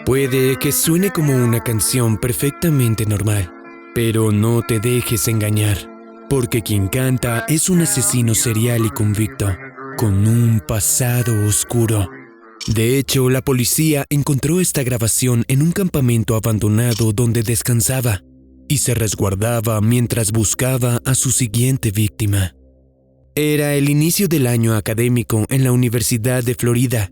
Puede que suene como una canción perfectamente normal, pero no te dejes engañar, porque quien canta es un asesino serial y convicto, con un pasado oscuro. De hecho, la policía encontró esta grabación en un campamento abandonado donde descansaba y se resguardaba mientras buscaba a su siguiente víctima. Era el inicio del año académico en la Universidad de Florida,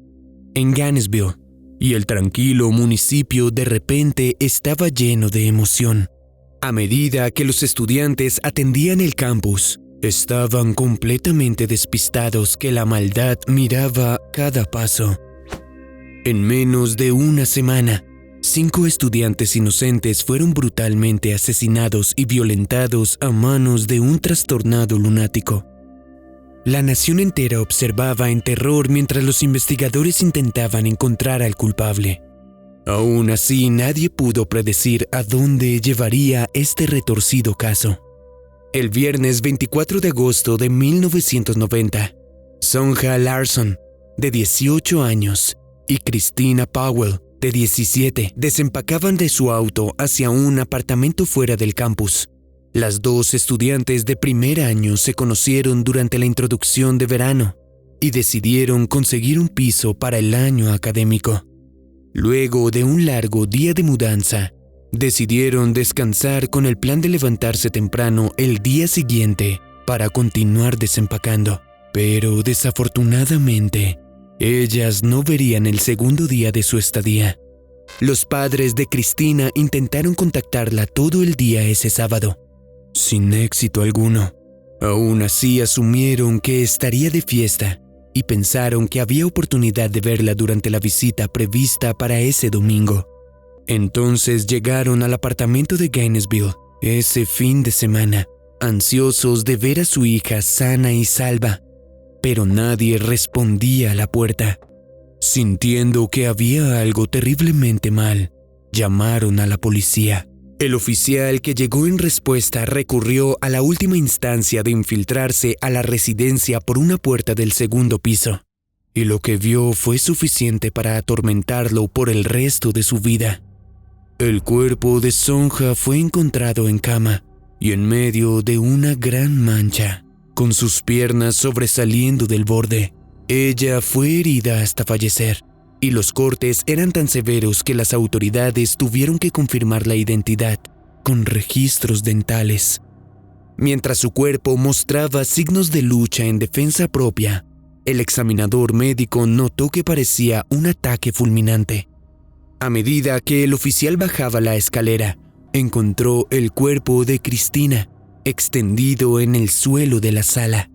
en Gainesville, y el tranquilo municipio de repente estaba lleno de emoción. A medida que los estudiantes atendían el campus, estaban completamente despistados que la maldad miraba cada paso. En menos de una semana, 5 estudiantes inocentes fueron brutalmente asesinados y violentados a manos de un trastornado lunático. La nación entera observaba en terror mientras los investigadores intentaban encontrar al culpable. Aún así, nadie pudo predecir a dónde llevaría este retorcido caso. El viernes 24 de agosto de 1990, Sonja Larson, de 18 años, y Christina Powell, de 17, desempacaban de su auto hacia un apartamento fuera del campus. Las 2 estudiantes de primer año se conocieron durante la introducción de verano y decidieron conseguir un piso para el año académico. Luego de un largo día de mudanza, decidieron descansar con el plan de levantarse temprano el día siguiente para continuar desempacando. Pero desafortunadamente, ellas no verían el segundo día de su estadía. Los padres de Christina intentaron contactarla todo el día ese sábado, sin éxito alguno. Aún así asumieron que estaría de fiesta y pensaron que había oportunidad de verla durante la visita prevista para ese domingo. Entonces llegaron al apartamento de Gainesville ese fin de semana, ansiosos de ver a su hija sana y salva, pero nadie respondía a la puerta. Sintiendo que había algo terriblemente mal, llamaron a la policía. El oficial que llegó en respuesta recurrió a la última instancia de infiltrarse a la residencia por una puerta del segundo piso, y lo que vio fue suficiente para atormentarlo por el resto de su vida. El cuerpo de Sonja fue encontrado en cama y en medio de una gran mancha, con sus piernas sobresaliendo del borde. Ella fue herida hasta fallecer, y los cortes eran tan severos que las autoridades tuvieron que confirmar la identidad con registros dentales. Mientras su cuerpo mostraba signos de lucha en defensa propia, el examinador médico notó que parecía un ataque fulminante. A medida que el oficial bajaba la escalera, encontró el cuerpo de Christina extendido en el suelo de la sala.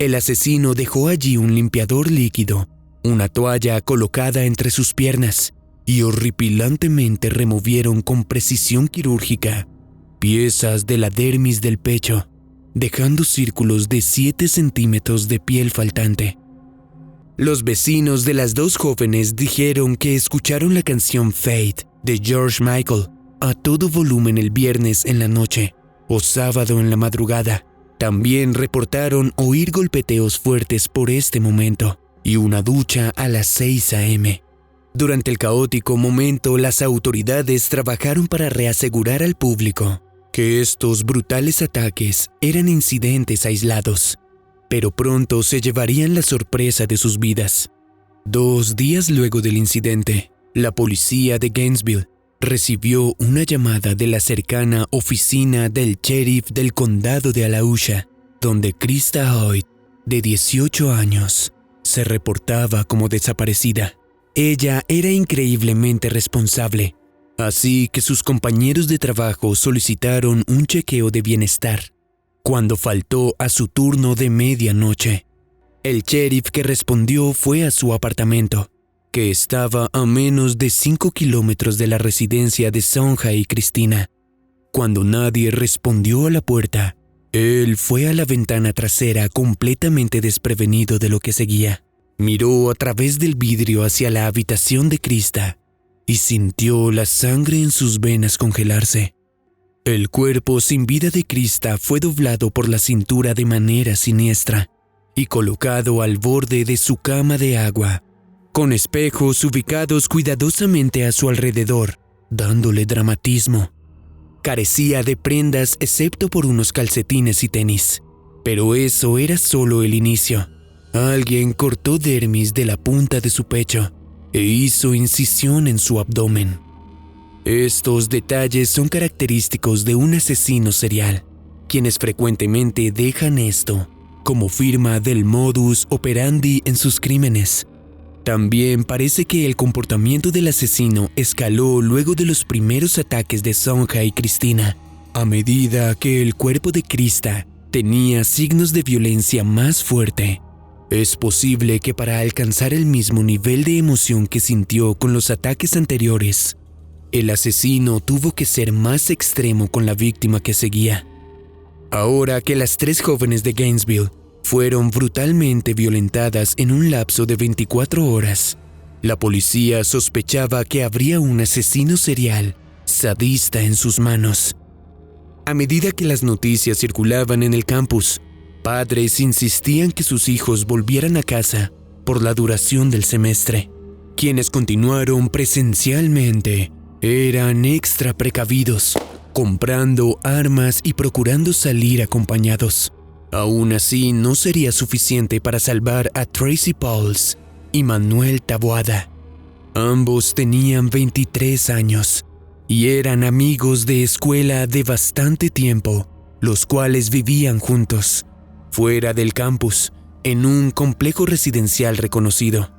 El asesino dejó allí un limpiador líquido, una toalla colocada entre sus piernas, y horripilantemente removieron con precisión quirúrgica piezas de la dermis del pecho, dejando círculos de 7 centímetros de piel faltante. Los vecinos de las 2 jóvenes dijeron que escucharon la canción Fate de George Michael a todo volumen el viernes en la noche o sábado en la madrugada. También reportaron oír golpeteos fuertes por este momento y una ducha a las 6 a.m. Durante el caótico momento, las autoridades trabajaron para reasegurar al público que estos brutales ataques eran incidentes aislados, pero pronto se llevarían la sorpresa de sus vidas. 2 días luego del incidente, la policía de Gainesville recibió una llamada de la cercana oficina del sheriff del condado de Alachua, donde Krista Hoyt, de 18 años, se reportaba como desaparecida. Ella era increíblemente responsable, así que sus compañeros de trabajo solicitaron un chequeo de bienestar cuando faltó a su turno de medianoche. El sheriff que respondió fue a su apartamento, que estaba a menos de 5 kilómetros de la residencia de Sonja y Christina. Cuando nadie respondió a la puerta, él fue a la ventana trasera completamente desprevenido de lo que seguía. Miró a través del vidrio hacia la habitación de Krista y sintió la sangre en sus venas congelarse. El cuerpo sin vida de Krista fue doblado por la cintura de manera siniestra. y colocado al borde de su cama de agua, con espejos ubicados cuidadosamente a su alrededor, dándole dramatismo. Carecía de prendas excepto por unos calcetines y tenis, pero eso era solo el inicio. Alguien cortó dermis de la punta de su pecho e hizo incisión en su abdomen. Estos detalles son característicos de un asesino serial, quienes frecuentemente dejan esto como firma del modus operandi en sus crímenes. También parece que el comportamiento del asesino escaló luego de los primeros ataques de Sonja y Cristina, a medida que el cuerpo de Krista tenía signos de violencia más fuerte. Es posible que para alcanzar el mismo nivel de emoción que sintió con los ataques anteriores, el asesino tuvo que ser más extremo con la víctima que seguía. Ahora que las 3 jóvenes de Gainesville fueron brutalmente violentadas en un lapso de 24 horas, la policía sospechaba que habría un asesino serial, sadista en sus manos. A medida que las noticias circulaban en el campus, padres insistían que sus hijos volvieran a casa por la duración del semestre. Quienes continuaron presencialmente eran extra precavidos, comprando armas y procurando salir acompañados. Aún así, no sería suficiente para salvar a Tracy Pauls y Manuel Taboada. Ambos tenían 23 años y eran amigos de escuela de bastante tiempo, los cuales vivían juntos, fuera del campus, en un complejo residencial reconocido.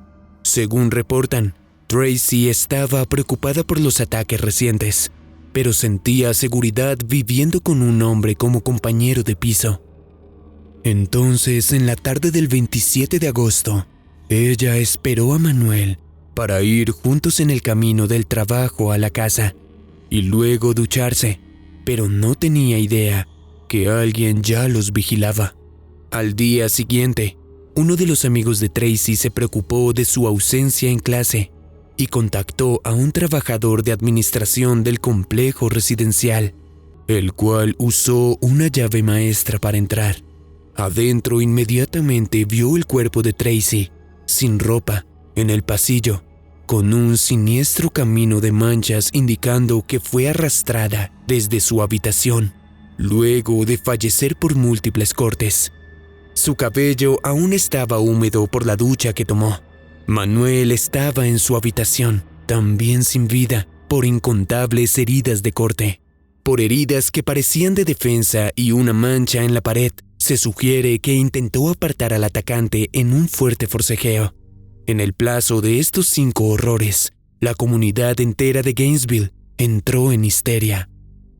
Según reportan, Tracy estaba preocupada por los ataques recientes, pero sentía seguridad viviendo con un hombre como compañero de piso. Entonces, en la tarde del 27 de agosto, ella esperó a Manuel para ir juntos en el camino del trabajo a la casa y luego ducharse, pero no tenía idea que alguien ya los vigilaba. Al día siguiente, uno de los amigos de Tracy se preocupó de su ausencia en clase y contactó a un trabajador de administración del complejo residencial, el cual usó una llave maestra para entrar. Adentro inmediatamente vio el cuerpo de Tracy, sin ropa, en el pasillo, con un siniestro camino de manchas indicando que fue arrastrada desde su habitación, luego de fallecer por múltiples cortes. Su cabello aún estaba húmedo por la ducha que tomó. Manuel estaba en su habitación, también sin vida, por incontables heridas de corte. Por heridas que parecían de defensa y una mancha en la pared, se sugiere que intentó apartar al atacante en un fuerte forcejeo. En el plazo de estos 5 horrores, la comunidad entera de Gainesville entró en histeria.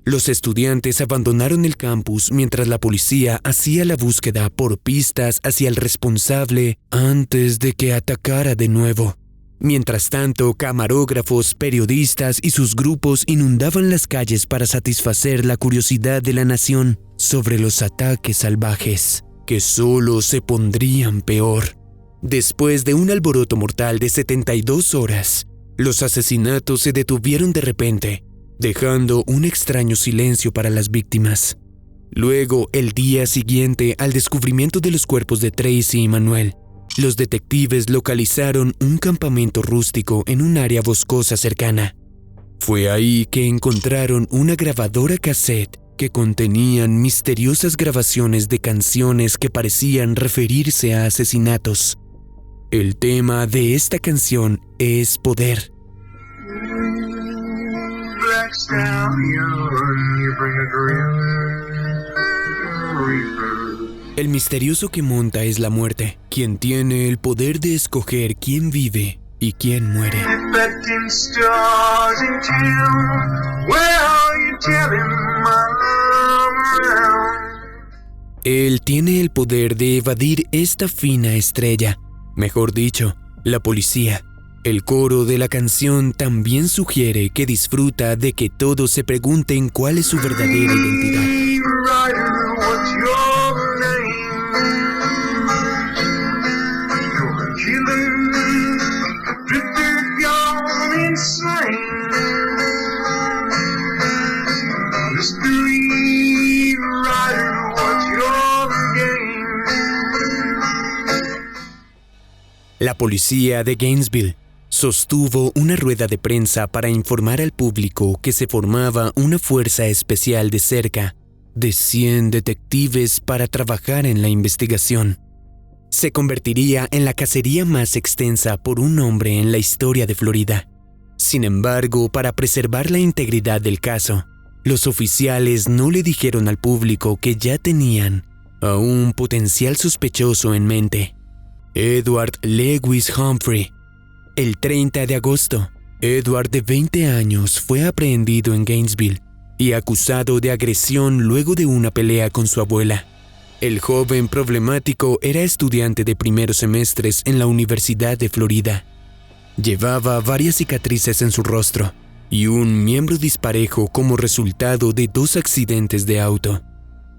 Los estudiantes abandonaron el campus mientras la policía hacía la búsqueda por pistas hacia el responsable antes de que atacara de nuevo. Mientras tanto, camarógrafos, periodistas y sus grupos inundaban las calles para satisfacer la curiosidad de la nación sobre los ataques salvajes, que solo se pondrían peor. Después de un alboroto mortal de 72 horas, los asesinatos se detuvieron de repente, dejando un extraño silencio para las víctimas. Luego, el día siguiente al descubrimiento de los cuerpos de Tracy y Manuel, los detectives localizaron un campamento rústico en un área boscosa cercana. Fue ahí que encontraron una grabadora cassette que contenían misteriosas grabaciones de canciones que parecían referirse a asesinatos. El tema de esta canción es poder. El misterioso que monta es la muerte, quien tiene el poder de escoger quién vive y quién muere. Él tiene el poder de evadir esta fina estrella, mejor dicho, la policía. El coro de la canción también sugiere que disfruta de que todos se pregunten cuál es su verdadera identidad. La policía de Gainesville sostuvo una rueda de prensa para informar al público que se formaba una fuerza especial de cerca de 100 detectives para trabajar en la investigación. Se convertiría en la cacería más extensa por un hombre en la historia de Florida. Sin embargo, para preservar la integridad del caso, los oficiales no le dijeron al público que ya tenían a un potencial sospechoso en mente: Edward Lewis Humphrey. El 30 de agosto, Edward, de 20 años, fue aprehendido en Gainesville y acusado de agresión luego de una pelea con su abuela. El joven problemático era estudiante de primeros semestres en la Universidad de Florida. Llevaba varias cicatrices en su rostro y un miembro disparejo como resultado de 2 accidentes de auto.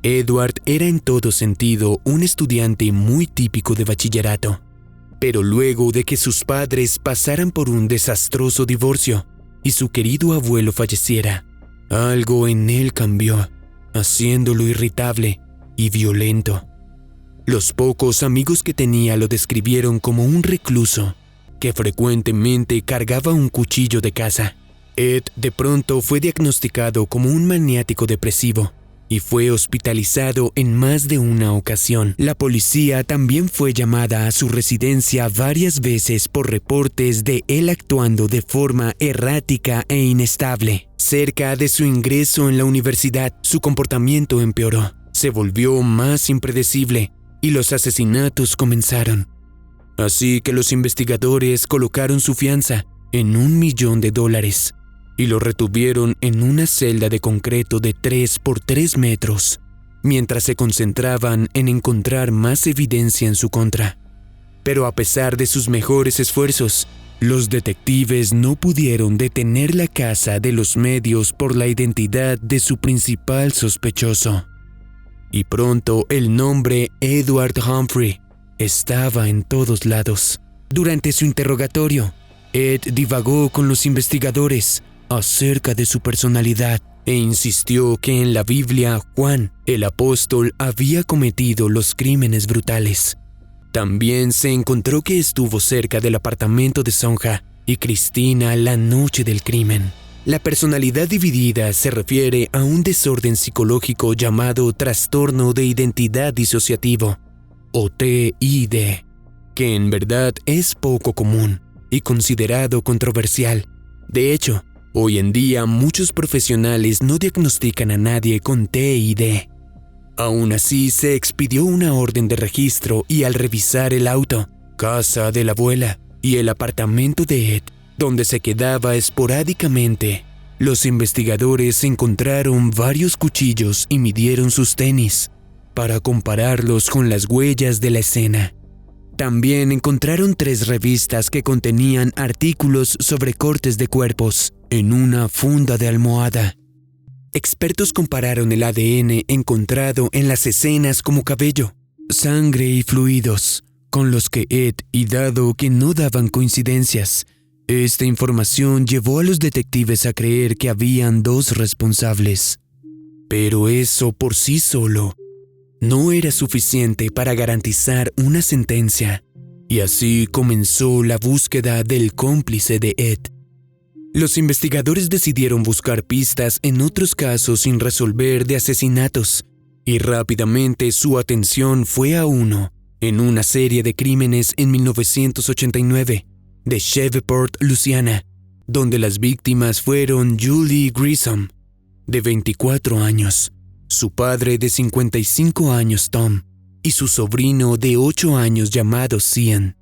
Edward era en todo sentido un estudiante muy típico de bachillerato. Pero luego de que sus padres pasaran por un desastroso divorcio y su querido abuelo falleciera, algo en él cambió, haciéndolo irritable y violento. Los pocos amigos que tenía lo describieron como un recluso que frecuentemente cargaba un cuchillo de caza. Ed de pronto fue diagnosticado como un maniático depresivo y fue hospitalizado en más de una ocasión. La policía también fue llamada a su residencia varias veces por reportes de él actuando de forma errática e inestable. Cerca de su ingreso en la universidad, su comportamiento empeoró. Se volvió más impredecible y los asesinatos comenzaron. Así que los investigadores colocaron su fianza en $1 millón y lo retuvieron en una celda de concreto de 3 por 3 metros, mientras se concentraban en encontrar más evidencia en su contra. Pero a pesar de sus mejores esfuerzos, los detectives no pudieron detener la caza de los medios por la identidad de su principal sospechoso. Y pronto el nombre Edward Humphrey estaba en todos lados. Durante su interrogatorio, Ed divagó con los investigadores acerca de su personalidad e insistió que en la Biblia Juan, el apóstol, había cometido los crímenes brutales. También se encontró que estuvo cerca del apartamento de Sonja y Cristina la noche del crimen. La personalidad dividida se refiere a un desorden psicológico llamado trastorno de identidad disociativo, o TID, que en verdad es poco común y considerado controversial. De hecho, hoy en día muchos profesionales no diagnostican a nadie con TID. Aún así, se expidió una orden de registro y al revisar el auto, casa de la abuela y el apartamento de Ed, donde se quedaba esporádicamente, los investigadores encontraron varios cuchillos y midieron sus tenis para compararlos con las huellas de la escena. También encontraron 3 revistas que contenían artículos sobre cortes de cuerpos en una funda de almohada. Expertos compararon el ADN encontrado en las escenas como cabello, sangre y fluidos con los que Ed, y dado que no daban coincidencias, esta información llevó a los detectives a creer que habían 2 responsables. Pero eso por sí solo no era suficiente para garantizar una sentencia, y así comenzó la búsqueda del cómplice de Ed. Los investigadores decidieron buscar pistas en otros casos sin resolver de asesinatos, y rápidamente su atención fue a uno en una serie de crímenes en 1989 de Shreveport, Luisiana, donde las víctimas fueron Julie Grissom, de 24 años, su padre de 55 años Tom, y su sobrino de 8 años llamado Cian.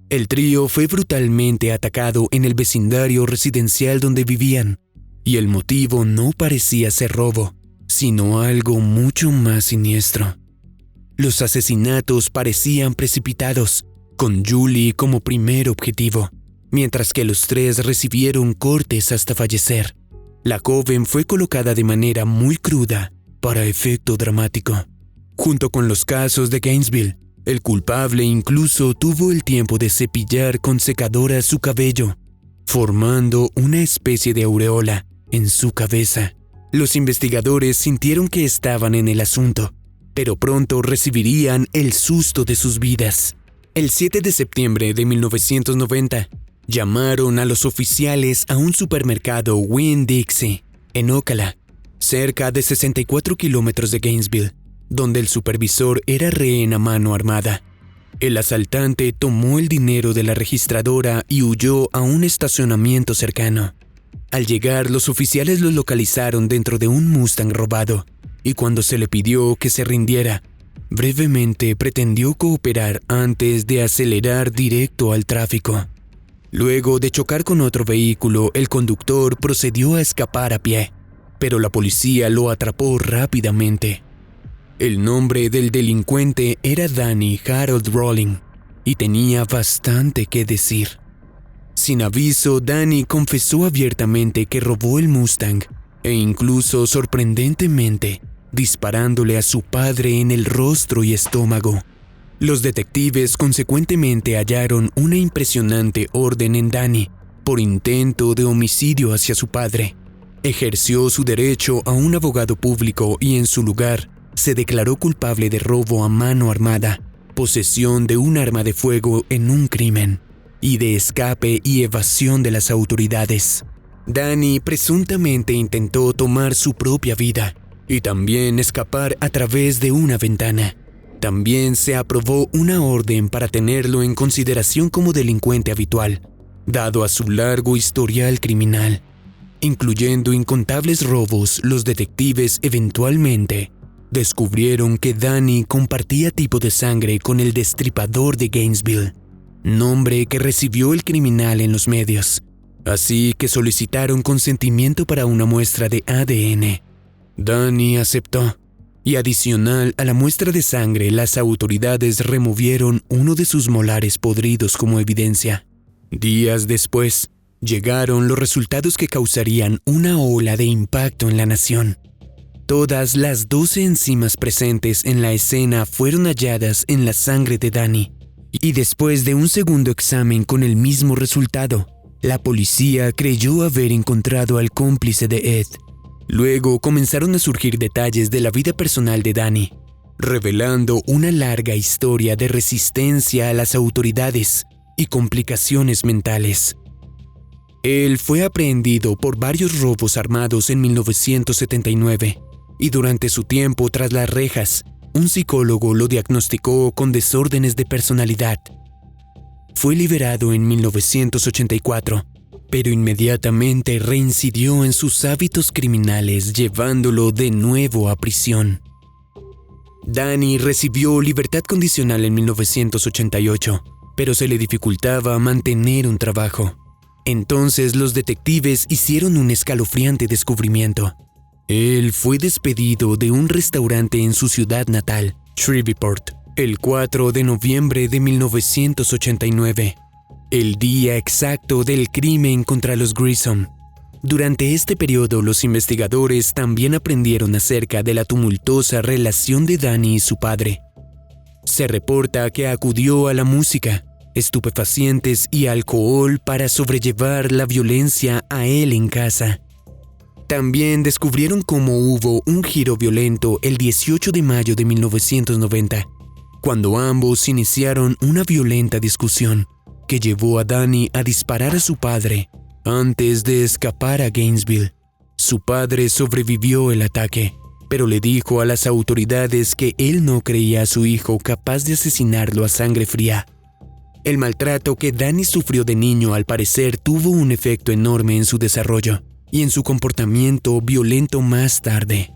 El trío fue brutalmente atacado en el vecindario residencial donde vivían, y el motivo no parecía ser robo, sino algo mucho más siniestro. Los asesinatos parecían precipitados, con Julie como primer objetivo, mientras que los 3 recibieron cortes hasta fallecer. La joven fue colocada de manera muy cruda para efecto dramático. Junto con los casos de Gainesville, el culpable incluso tuvo el tiempo de cepillar con secadora su cabello, formando una especie de aureola en su cabeza. Los investigadores sintieron que estaban en el asunto, pero pronto recibirían el susto de sus vidas. El 7 de septiembre de 1990, llamaron a los oficiales a un supermercado Winn-Dixie, en Ocala, cerca de 64 kilómetros de Gainesville, donde el supervisor era rehén a mano armada. El asaltante tomó el dinero de la registradora y huyó a un estacionamiento cercano. Al llegar, los oficiales lo localizaron dentro de un Mustang robado, y cuando se le pidió que se rindiera, brevemente pretendió cooperar antes de acelerar directo al tráfico. Luego de chocar con otro vehículo, el conductor procedió a escapar a pie, pero la policía lo atrapó rápidamente. El nombre del delincuente era Danny Harold Rolling, y tenía bastante que decir. Sin aviso, Danny confesó abiertamente que robó el Mustang, e incluso sorprendentemente, disparándole a su padre en el rostro y estómago. Los detectives consecuentemente hallaron una impresionante orden en Danny por intento de homicidio hacia su padre. Ejerció su derecho a un abogado público y en su lugar se declaró culpable de robo a mano armada, posesión de un arma de fuego en un crimen, y de escape y evasión de las autoridades. Danny presuntamente intentó tomar su propia vida y también escapar a través de una ventana. También se aprobó una orden para tenerlo en consideración como delincuente habitual, dado a su largo historial criminal. Incluyendo incontables robos, los detectives eventualmente descubrieron que Danny compartía tipo de sangre con el Destripador de Gainesville, nombre que recibió el criminal en los medios, así que solicitaron consentimiento para una muestra de ADN. Danny aceptó, y adicional a la muestra de sangre, las autoridades removieron uno de sus molares podridos como evidencia. Días después, llegaron los resultados que causarían una ola de impacto en la nación. Todas las 12 enzimas presentes en la escena fueron halladas en la sangre de Danny, y después de un segundo examen con el mismo resultado, la policía creyó haber encontrado al cómplice de Ed. Luego comenzaron a surgir detalles de la vida personal de Danny, revelando una larga historia de resistencia a las autoridades y complicaciones mentales. Él fue aprehendido por varios robos armados en 1979, y durante su tiempo tras las rejas, un psicólogo lo diagnosticó con desórdenes de personalidad. Fue liberado en 1984, pero inmediatamente reincidió en sus hábitos criminales, llevándolo de nuevo a prisión. Danny recibió libertad condicional en 1988, pero se le dificultaba mantener un trabajo. Entonces los detectives hicieron un escalofriante descubrimiento. Él fue despedido de un restaurante en su ciudad natal, Shreveport, el 4 de noviembre de 1989, el día exacto del crimen contra los Grissom. Durante este periodo, los investigadores también aprendieron acerca de la tumultuosa relación de Danny y su padre. Se reporta que acudió a la música, estupefacientes y alcohol para sobrellevar la violencia a él en casa. También descubrieron cómo hubo un giro violento el 18 de mayo de 1990, cuando ambos iniciaron una violenta discusión que llevó a Danny a disparar a su padre antes de escapar a Gainesville. Su padre sobrevivió el ataque, pero le dijo a las autoridades que él no creía a su hijo capaz de asesinarlo a sangre fría. El maltrato que Danny sufrió de niño al parecer tuvo un efecto enorme en su desarrollo y en su comportamiento violento más tarde.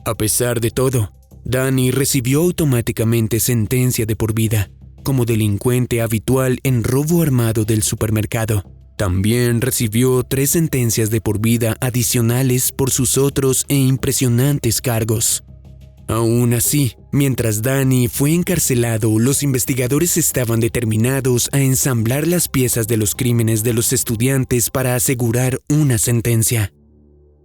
A pesar de todo, Danny recibió automáticamente sentencia de por vida, como delincuente habitual en robo armado del supermercado. También recibió 3 sentencias de por vida adicionales por sus otros e impresionantes cargos. Aún así, mientras Danny fue encarcelado, los investigadores estaban determinados a ensamblar las piezas de los crímenes de los estudiantes para asegurar una sentencia.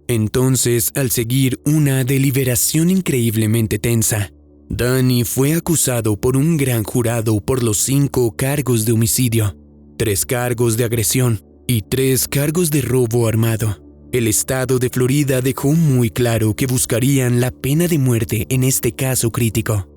Entonces, al seguir una deliberación increíblemente tensa, Danny fue acusado por un gran jurado por los 5 cargos de homicidio, 3 cargos de agresión y 3 cargos de robo armado. El estado de Florida dejó muy claro que buscarían la pena de muerte en este caso crítico.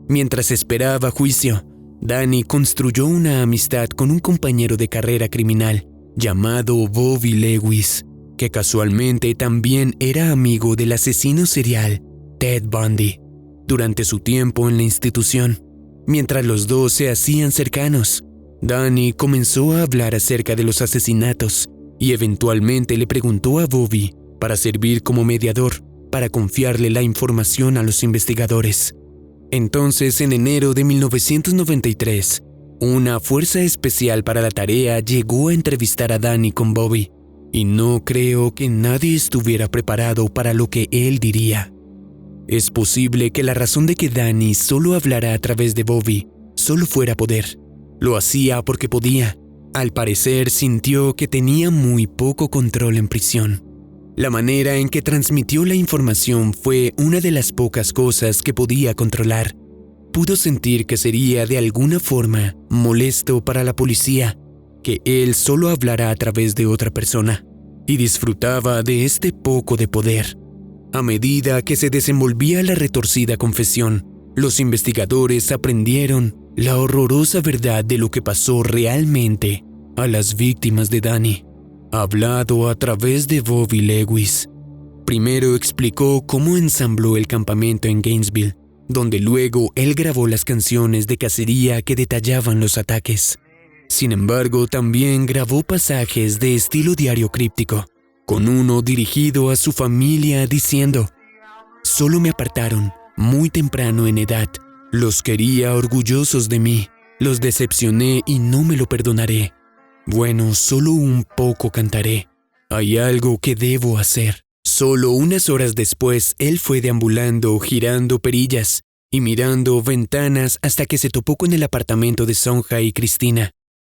Mientras esperaba juicio, Danny construyó una amistad con un compañero de carrera criminal llamado Bobby Lewis, que casualmente también era amigo del asesino serial Ted Bundy. Durante su tiempo en la institución, mientras los dos se hacían cercanos, Danny comenzó a hablar acerca de los asesinatos y eventualmente le preguntó a Bobby para servir como mediador para confiarle la información a los investigadores. Entonces, en enero de 1993, una fuerza especial para la tarea llegó a entrevistar a Danny con Bobby, y no creo que nadie estuviera preparado para lo que él diría. Es posible que la razón de que Danny solo hablara a través de Bobby solo fuera poder. Lo hacía porque podía. Al parecer sintió que tenía muy poco control en prisión. La manera en que transmitió la información fue una de las pocas cosas que podía controlar. Pudo sentir que sería de alguna forma molesto para la policía, que él solo hablara a través de otra persona, y disfrutaba de este poco de poder. A medida que se desenvolvía la retorcida confesión, los investigadores aprendieron la horrorosa verdad de lo que pasó realmente a las víctimas de Danny, hablado a través de Bobby Lewis. Primero explicó cómo ensambló el campamento en Gainesville, donde luego él grabó las canciones de cacería que detallaban los ataques. Sin embargo, también grabó pasajes de estilo diario críptico, con uno dirigido a su familia diciendo: «Solo me apartaron muy temprano en edad. Los quería orgullosos de mí. Los decepcioné y no me lo perdonaré. Bueno, solo un poco cantaré. Hay algo que debo hacer». Solo unas horas después, él fue deambulando, girando perillas y mirando ventanas hasta que se topó con el apartamento de Sonja y Cristina.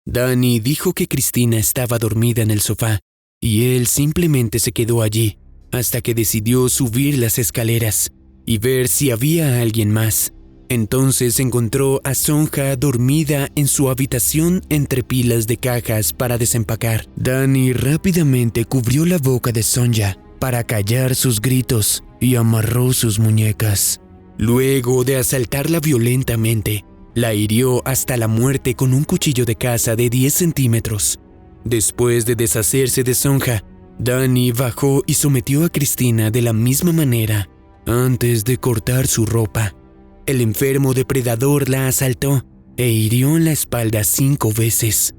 Danny dijo que Cristina estaba dormida en el sofá y él simplemente se quedó allí hasta que decidió subir las escaleras y ver si había alguien más. Entonces encontró a Sonja dormida en su habitación entre pilas de cajas para desempacar. Danny rápidamente cubrió la boca de Sonja para callar sus gritos y amarró sus muñecas. Luego de asaltarla violentamente, la hirió hasta la muerte con un cuchillo de caza de 10 centímetros. Después de deshacerse de Sonja, Danny bajó y sometió a Cristina de la misma manera antes de cortar su ropa. El enfermo depredador la asaltó e hirió en la espalda 5 veces.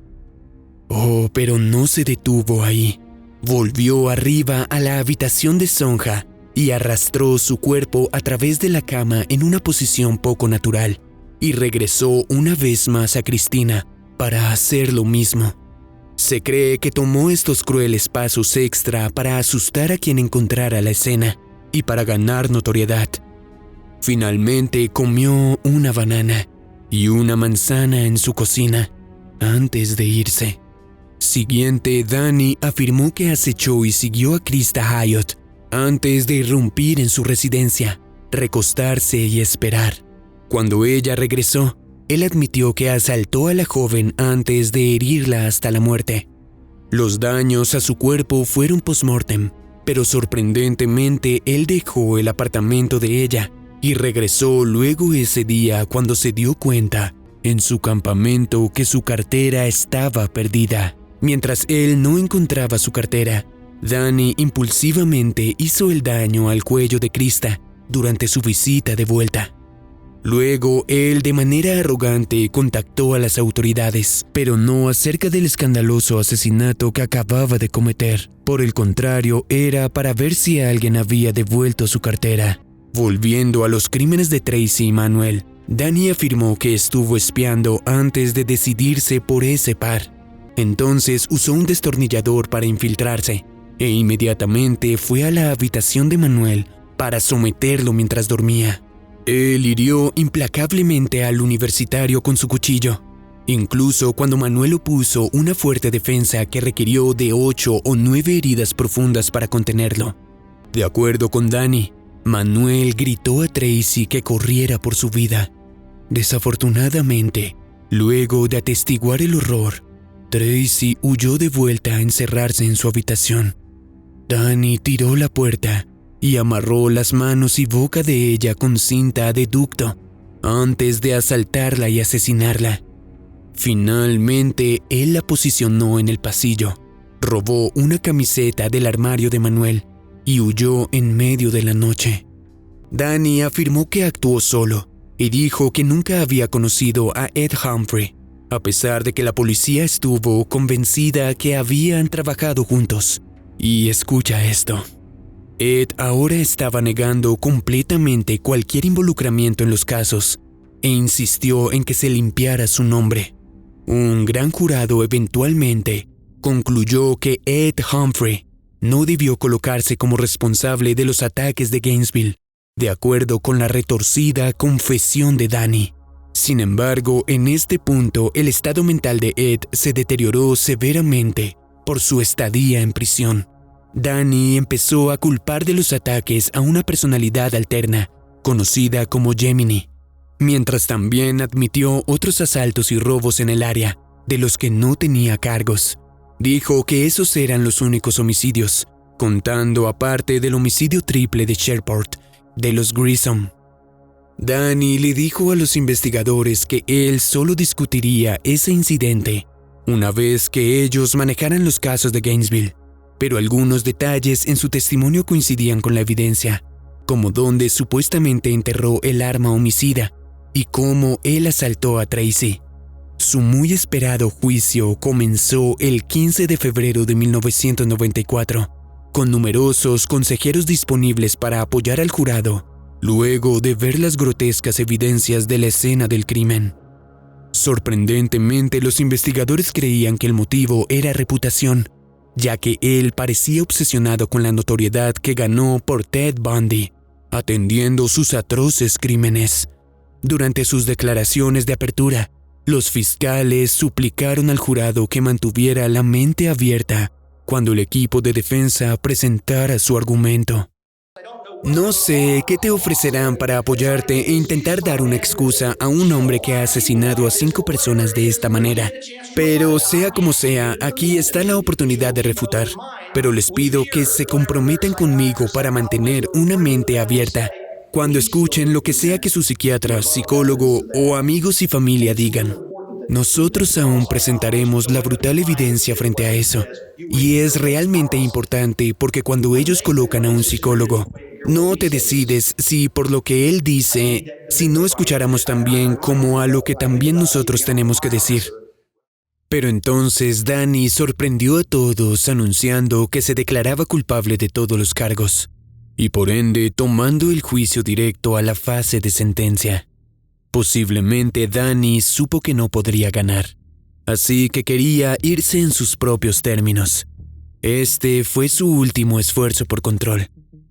Oh, pero no se detuvo ahí. Volvió arriba a la habitación de Sonja y arrastró su cuerpo a través de la cama en una posición poco natural, y regresó una vez más a Cristina para hacer lo mismo. Se cree que tomó estos crueles pasos extra para asustar a quien encontrara la escena y para ganar notoriedad. Finalmente comió una banana y una manzana en su cocina antes de irse. Siguiente, Danny afirmó que acechó y siguió a Krista Hyodt antes de irrumpir en su residencia, recostarse y esperar. Cuando ella regresó, él admitió que asaltó a la joven antes de herirla hasta la muerte. Los daños a su cuerpo fueron post-mortem, pero sorprendentemente él dejó el apartamento de ella y regresó luego ese día cuando se dio cuenta en su campamento que su cartera estaba perdida. Mientras él no encontraba su cartera, Danny impulsivamente hizo el daño al cuello de Krista durante su visita de vuelta. Luego, él de manera arrogante contactó a las autoridades, pero no acerca del escandaloso asesinato que acababa de cometer. Por el contrario, era para ver si alguien había devuelto su cartera. Volviendo a los crímenes de Tracy y Manuel, Danny afirmó que estuvo espiando antes de decidirse por ese par. Entonces usó un destornillador para infiltrarse e inmediatamente fue a la habitación de Manuel para someterlo mientras dormía. Él hirió implacablemente al universitario con su cuchillo, incluso cuando Manuel opuso una fuerte defensa que requirió de 8 o 9 heridas profundas para contenerlo. De acuerdo con Danny, Manuel gritó a Tracy que corriera por su vida. Desafortunadamente, luego de atestiguar el horror, Tracy huyó de vuelta a encerrarse en su habitación. Danny tiró la puerta y amarró las manos y boca de ella con cinta de ducto antes de asaltarla y asesinarla. Finalmente, él la posicionó en el pasillo, robó una camiseta del armario de Manuel y huyó en medio de la noche. Danny afirmó que actuó solo y dijo que nunca había conocido a Ed Humphrey, a pesar de que la policía estuvo convencida que habían trabajado juntos. Y escucha esto. Ed ahora estaba negando completamente cualquier involucramiento en los casos e insistió en que se limpiara su nombre. Un gran jurado eventualmente concluyó que Ed Humphrey no debió colocarse como responsable de los ataques de Gainesville, de acuerdo con la retorcida confesión de Danny. Sin embargo, en este punto el estado mental de Ed se deterioró severamente por su estadía en prisión. Danny empezó a culpar de los ataques a una personalidad alterna, conocida como Gemini, mientras también admitió otros asaltos y robos en el área, de los que no tenía cargos. Dijo que esos eran los únicos homicidios, contando aparte del homicidio triple de Shreveport, de los Grissom. Danny le dijo a los investigadores que él solo discutiría ese incidente una vez que ellos manejaran los casos de Gainesville, pero algunos detalles en su testimonio coincidían con la evidencia, como dónde supuestamente enterró el arma homicida y cómo él asaltó a Tracy. Su muy esperado juicio comenzó el 15 de febrero de 1994, con numerosos consejeros disponibles para apoyar al jurado, luego de ver las grotescas evidencias de la escena del crimen. Sorprendentemente, los investigadores creían que el motivo era reputación, ya que él parecía obsesionado con la notoriedad que ganó por Ted Bundy, atendiendo sus atroces crímenes. Durante sus declaraciones de apertura, los fiscales suplicaron al jurado que mantuviera la mente abierta cuando el equipo de defensa presentara su argumento. No sé qué te ofrecerán para apoyarte e intentar dar una excusa a un hombre que ha asesinado a 5 personas de esta manera. Pero sea como sea, aquí está la oportunidad de refutar. Pero les pido que se comprometan conmigo para mantener una mente abierta cuando escuchen lo que sea que su psiquiatra, psicólogo o amigos y familia digan. Nosotros aún presentaremos la brutal evidencia frente a eso. Y es realmente importante porque cuando ellos colocan a un psicólogo, no te decides si por lo que él dice, si no escucháramos también como a lo que también nosotros tenemos que decir. Pero entonces Danny sorprendió a todos anunciando que se declaraba culpable de todos los cargos, y por ende tomando el juicio directo a la fase de sentencia. Posiblemente Danny supo que no podría ganar, así que quería irse en sus propios términos. Este fue su último esfuerzo por control.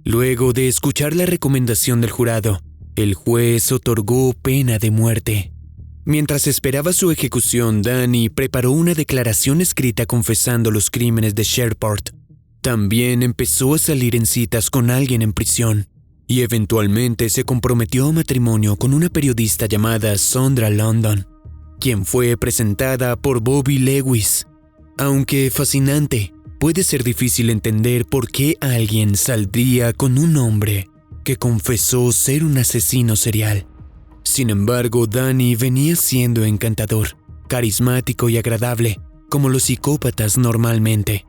Luego de escuchar la recomendación del jurado, el juez otorgó pena de muerte. Mientras esperaba su ejecución, Danny preparó una declaración escrita confesando los crímenes de Shreveport. También empezó a salir en citas con alguien en prisión y eventualmente se comprometió a matrimonio con una periodista llamada Sondra London, quien fue presentada por Bobby Lewis. Aunque fascinante, puede ser difícil entender por qué alguien saldría con un hombre que confesó ser un asesino serial. Sin embargo, Danny venía siendo encantador, carismático y agradable, como los psicópatas normalmente.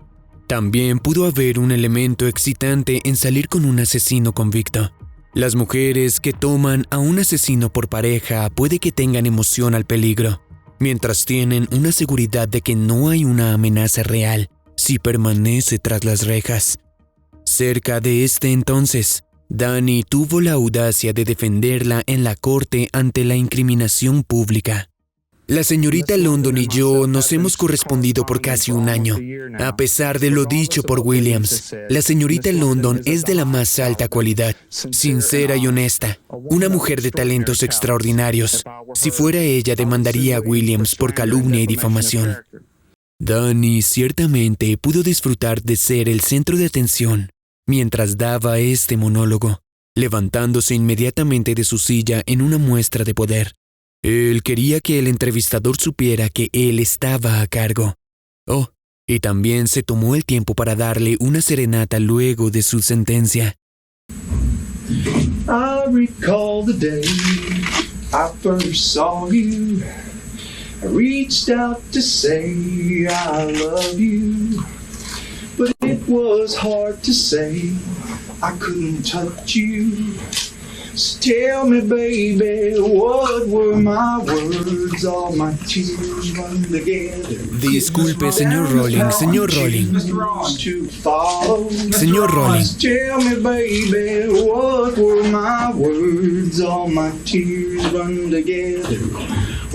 También pudo haber un elemento excitante en salir con un asesino convicto. Las mujeres que toman a un asesino por pareja puede que tengan emoción al peligro, mientras tienen una seguridad de que no hay una amenaza real si permanece tras las rejas. Cerca de este entonces, Danny tuvo la audacia de defenderla en la corte ante la incriminación pública. La señorita London y yo nos hemos correspondido por casi un año. A pesar de lo dicho por Williams, la señorita London es de la más alta cualidad, sincera y honesta, una mujer de talentos extraordinarios. Si fuera ella, demandaría a Williams por calumnia y difamación. Danny ciertamente pudo disfrutar de ser el centro de atención mientras daba este monólogo, levantándose inmediatamente de su silla en una muestra de poder. Él quería que el entrevistador supiera que él estaba a cargo. Oh, y también se tomó el tiempo para darle una serenata luego de su sentencia. I recall the day I first saw you, I reached out to say I love you, but it was hard to say, I couldn't touch you. So tell me, baby, what were my words? All my tears run together. Disculpe, señor Rowling, señor Rowling. Señor Rowling. Tell me, baby, what were my words? All my tears run together.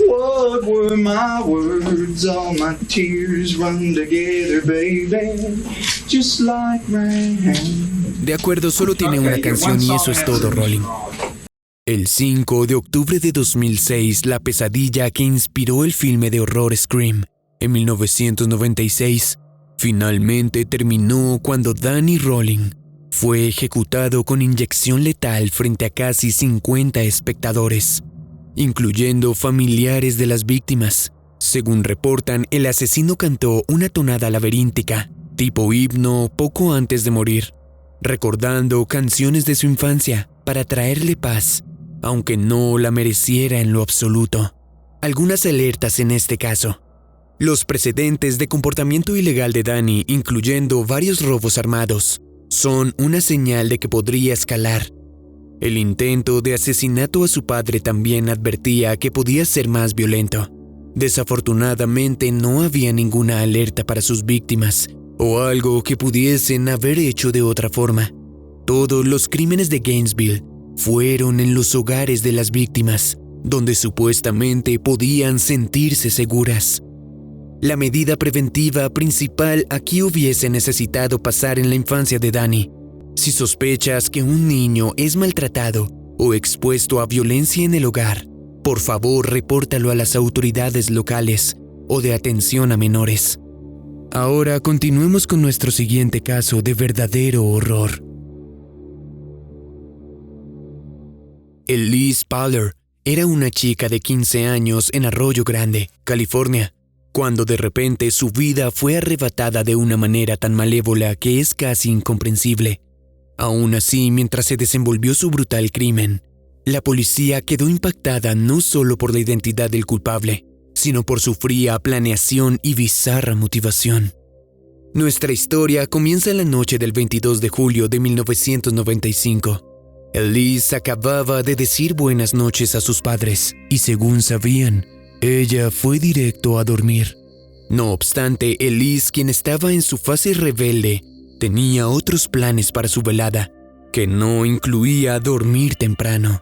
What were my words? All my tears run together, baby. Just like rain. De acuerdo, solo tiene una canción y eso es todo, Rowling. El 5 de octubre de 2006, la pesadilla que inspiró el filme de horror Scream, en 1996, finalmente terminó cuando Danny Rowling fue ejecutado con inyección letal frente a casi 50 espectadores, incluyendo familiares de las víctimas. Según reportan, el asesino cantó una tonada laberíntica, tipo himno, poco antes de morir, recordando canciones de su infancia para traerle paz, aunque no la mereciera en lo absoluto. Algunas alertas en este caso. Los precedentes de comportamiento ilegal de Danny, incluyendo varios robos armados, son una señal de que podría escalar. El intento de asesinato a su padre también advertía que podía ser más violento. Desafortunadamente no había ninguna alerta para sus víctimas, o algo que pudiesen haber hecho de otra forma. Todos los crímenes de Gainesville fueron en los hogares de las víctimas, donde supuestamente podían sentirse seguras. La medida preventiva principal aquí hubiese necesitado pasar en la infancia de Danny. Si sospechas que un niño es maltratado o expuesto a violencia en el hogar, por favor repórtalo a las autoridades locales o de atención a menores. Ahora continuemos con nuestro siguiente caso de verdadero horror. Elise Poehler era una chica de 15 años en Arroyo Grande, California, cuando de repente su vida fue arrebatada de una manera tan malévola que es casi incomprensible. Aún así, mientras se desenvolvió su brutal crimen, la policía quedó impactada no solo por la identidad del culpable, sino por su fría planeación y bizarra motivación. Nuestra historia comienza la noche del 22 de julio de 1995. Elise acababa de decir buenas noches a sus padres y, según sabían, ella fue directo a dormir. No obstante, Elise, quien estaba en su fase rebelde, tenía otros planes para su velada, que no incluía dormir temprano.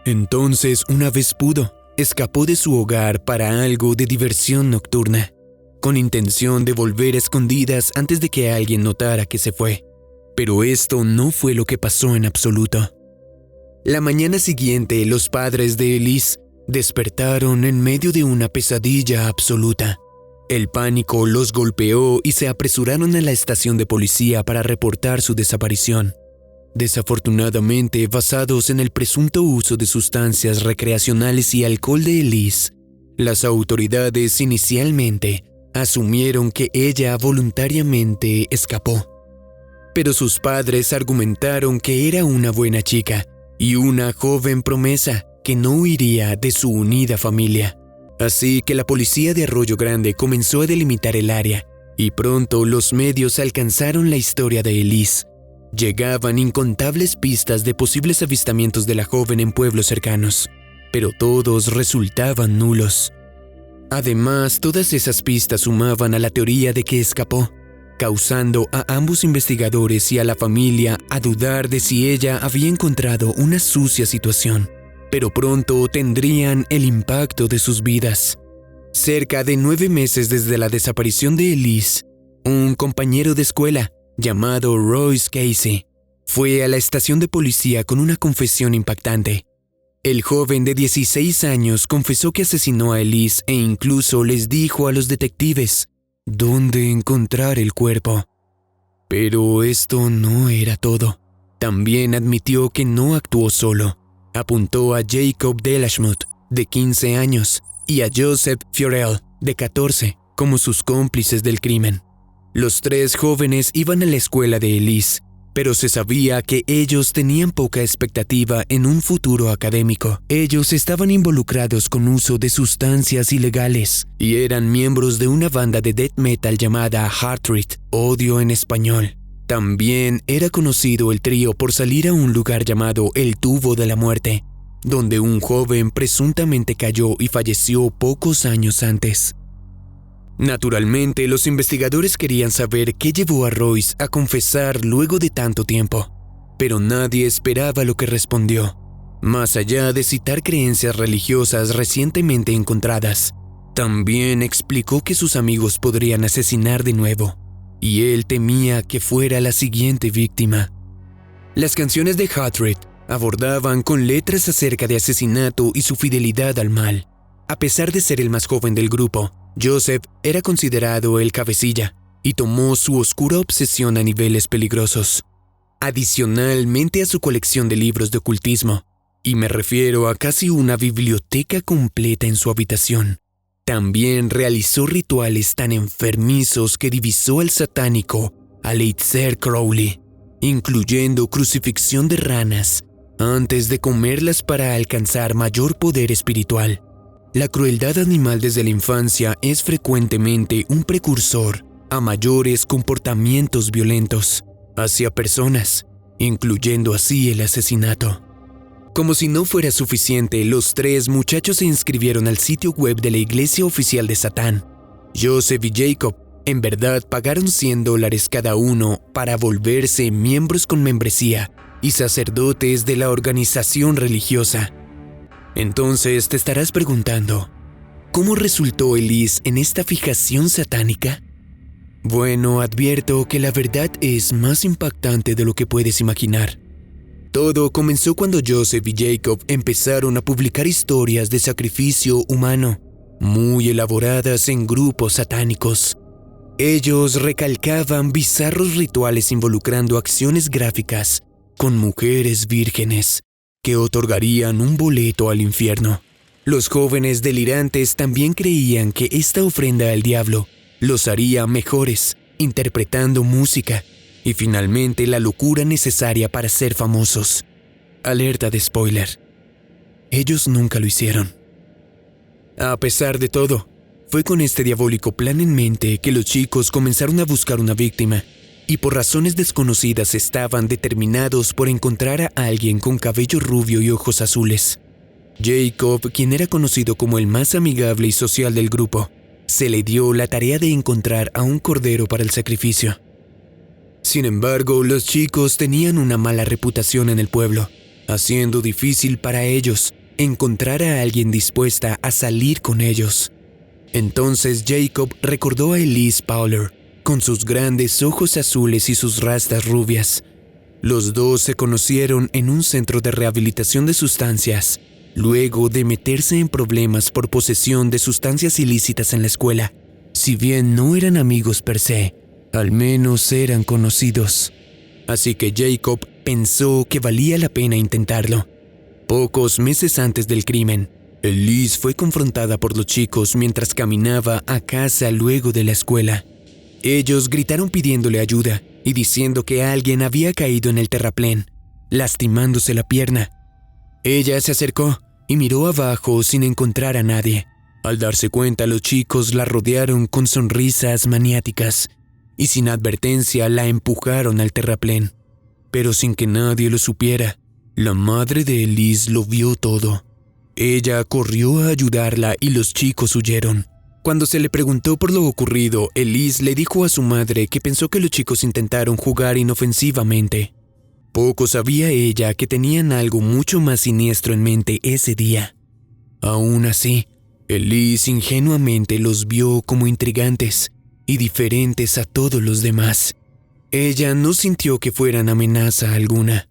Entonces, una vez pudo, escapó de su hogar para algo de diversión nocturna, con intención de volver a escondidas antes de que alguien notara que se fue. Pero esto no fue lo que pasó en absoluto. La mañana siguiente, los padres de Elise despertaron en medio de una pesadilla absoluta. El pánico los golpeó y se apresuraron a la estación de policía para reportar su desaparición. Desafortunadamente, basados en el presunto uso de sustancias recreacionales y alcohol de Elise, las autoridades inicialmente asumieron que ella voluntariamente escapó. Pero sus padres argumentaron que era una buena chica y una joven promesa que no huiría de su unida familia. Así que la policía de Arroyo Grande comenzó a delimitar el área y pronto los medios alcanzaron la historia de Elise. Llegaban incontables pistas de posibles avistamientos de la joven en pueblos cercanos, pero todos resultaban nulos. Además, todas esas pistas sumaban a la teoría de que escapó, causando a ambos investigadores y a la familia a dudar de si ella había encontrado una sucia situación, pero pronto tendrían el impacto de sus vidas. Cerca de 9 meses desde la desaparición de Elise, un compañero de escuela llamado Royce Casey fue a la estación de policía con una confesión impactante. El joven de 16 años confesó que asesinó a Elise e incluso les dijo a los detectives dónde encontrar el cuerpo. Pero esto no era todo. También admitió que no actuó solo. Apuntó a Jacob Delashmuth, de 15 años, y a Joseph Fiorell, de 14, como sus cómplices del crimen. Los 3 jóvenes iban a la escuela de Elise pero se sabía que ellos tenían poca expectativa en un futuro académico. Ellos estaban involucrados con uso de sustancias ilegales y eran miembros de una banda de death metal llamada Hatred, odio en español. También era conocido el trío por salir a un lugar llamado el Tubo de la Muerte, donde un joven presuntamente cayó y falleció pocos años antes. Naturalmente, los investigadores querían saber qué llevó a Royce a confesar luego de tanto tiempo, pero nadie esperaba lo que respondió. Más allá de citar creencias religiosas recientemente encontradas, también explicó que sus amigos podrían asesinar de nuevo, y él temía que fuera la siguiente víctima. Las canciones de Hatred abordaban con letras acerca de asesinato y su fidelidad al mal. A pesar de ser el más joven del grupo, Joseph era considerado el cabecilla y tomó su oscura obsesión a niveles peligrosos. Adicionalmente a su colección de libros de ocultismo, y me refiero a casi una biblioteca completa en su habitación, también realizó rituales tan enfermizos que divisó al satánico Aleister Crowley, incluyendo crucifixión de ranas antes de comerlas para alcanzar mayor poder espiritual. La crueldad animal desde la infancia es frecuentemente un precursor a mayores comportamientos violentos hacia personas, incluyendo así el asesinato. Como si no fuera suficiente, los 3 muchachos se inscribieron al sitio web de la Iglesia Oficial de Satán. Joseph y Jacob en verdad pagaron $100 cada uno para volverse miembros con membresía y sacerdotes de la organización religiosa. Entonces te estarás preguntando, ¿cómo resultó Elise en esta fijación satánica? Bueno, advierto que la verdad es más impactante de lo que puedes imaginar. Todo comenzó cuando Joseph y Jacob empezaron a publicar historias de sacrificio humano, muy elaboradas en grupos satánicos. Ellos recalcaban bizarros rituales involucrando acciones gráficas con mujeres vírgenes que otorgarían un boleto al infierno. Los jóvenes delirantes también creían que esta ofrenda al diablo los haría mejores, interpretando música, y finalmente la locura necesaria para ser famosos. Alerta de spoiler. Ellos nunca lo hicieron. A pesar de todo, fue con este diabólico plan en mente que los chicos comenzaron a buscar una víctima, y por razones desconocidas estaban determinados por encontrar a alguien con cabello rubio y ojos azules. Jacob, quien era conocido como el más amigable y social del grupo, se le dio la tarea de encontrar a un cordero para el sacrificio. Sin embargo, los chicos tenían una mala reputación en el pueblo, haciendo difícil para ellos encontrar a alguien dispuesta a salir con ellos. Entonces Jacob recordó a Elise Powler, con sus grandes ojos azules y sus rastas rubias. Los dos se conocieron en un centro de rehabilitación de sustancias, luego de meterse en problemas por posesión de sustancias ilícitas en la escuela. Si bien no eran amigos per se, al menos eran conocidos. Así que Jacob pensó que valía la pena intentarlo. Pocos meses antes del crimen, Elise fue confrontada por los chicos mientras caminaba a casa luego de la escuela. Ellos gritaron pidiéndole ayuda y diciendo que alguien había caído en el terraplén, lastimándose la pierna. Ella se acercó y miró abajo sin encontrar a nadie. Al darse cuenta, los chicos la rodearon con sonrisas maniáticas y sin advertencia la empujaron al terraplén. Pero sin que nadie lo supiera, la madre de Elise lo vio todo. Ella corrió a ayudarla y los chicos huyeron. Cuando se le preguntó por lo ocurrido, Elise le dijo a su madre que pensó que los chicos intentaron jugar inofensivamente. Poco sabía ella que tenían algo mucho más siniestro en mente ese día. Aún así, Elise ingenuamente los vio como intrigantes y diferentes a todos los demás. Ella no sintió que fueran amenaza alguna.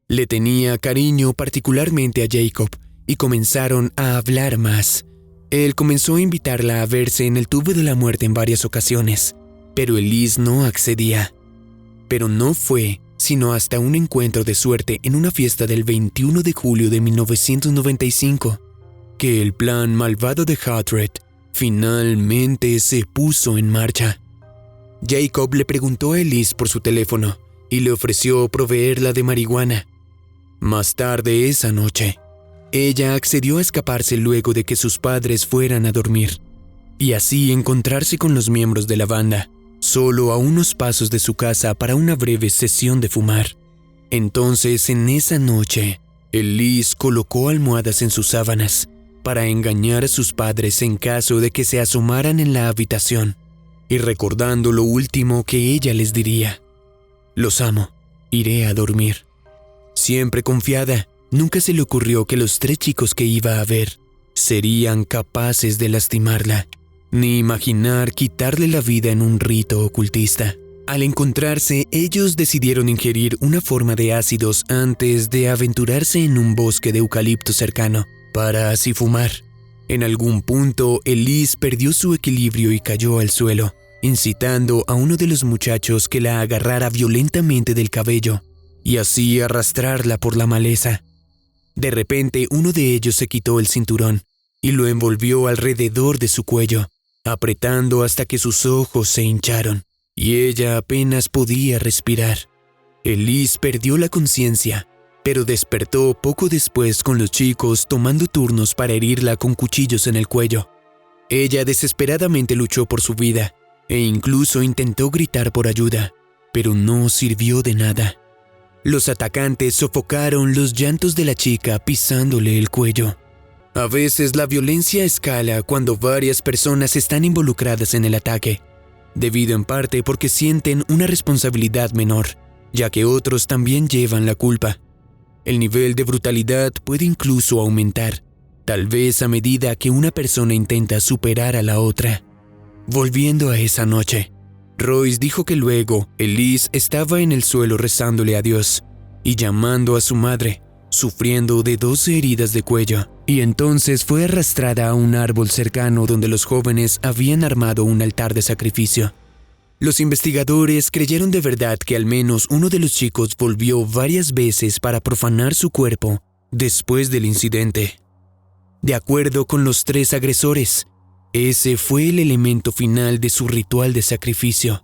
Le tenía cariño particularmente a Jacob y comenzaron a hablar más. Él comenzó a invitarla a verse en el Tubo de la Muerte en varias ocasiones, pero Elise no accedía. Pero no fue sino hasta un encuentro de suerte en una fiesta del 21 de julio de 1995 que el plan malvado de Hatred finalmente se puso en marcha. Jacob le preguntó a Elise por su teléfono y le ofreció proveerla de marihuana. Más tarde esa noche, ella accedió a escaparse luego de que sus padres fueran a dormir, y así encontrarse con los miembros de la banda, solo a unos pasos de su casa para una breve sesión de fumar. Entonces, en esa noche, Elise colocó almohadas en sus sábanas para engañar a sus padres en caso de que se asomaran en la habitación, y recordando lo último que ella les diría: «Los amo, iré a dormir». Siempre confiada, nunca se le ocurrió que los 3 chicos que iba a ver serían capaces de lastimarla, ni imaginar quitarle la vida en un rito ocultista. Al encontrarse, ellos decidieron ingerir una forma de ácidos antes de aventurarse en un bosque de eucalipto cercano, para así fumar. En algún punto, Elise perdió su equilibrio y cayó al suelo, incitando a uno de los muchachos que la agarrara violentamente del cabello y así arrastrarla por la maleza. De repente, uno de ellos se quitó el cinturón y lo envolvió alrededor de su cuello, apretando hasta que sus ojos se hincharon y ella apenas podía respirar. Elise perdió la conciencia, pero despertó poco después con los chicos tomando turnos para herirla con cuchillos en el cuello. Ella desesperadamente luchó por su vida e incluso intentó gritar por ayuda, pero no sirvió de nada. Los atacantes sofocaron los llantos de la chica pisándole el cuello. A veces la violencia escala cuando varias personas están involucradas en el ataque, debido en parte porque sienten una responsabilidad menor, ya que otros también llevan la culpa. El nivel de brutalidad puede incluso aumentar, tal vez a medida que una persona intenta superar a la otra. Volviendo a esa noche, Royce dijo que luego Elise estaba en el suelo rezándole a Dios y llamando a su madre, sufriendo de 12 heridas de cuello, y entonces fue arrastrada a un árbol cercano donde los jóvenes habían armado un altar de sacrificio. Los investigadores creyeron de verdad que al menos uno de los chicos volvió varias veces para profanar su cuerpo después del incidente. De acuerdo con los 3 agresores, ese fue el elemento final de su ritual de sacrificio.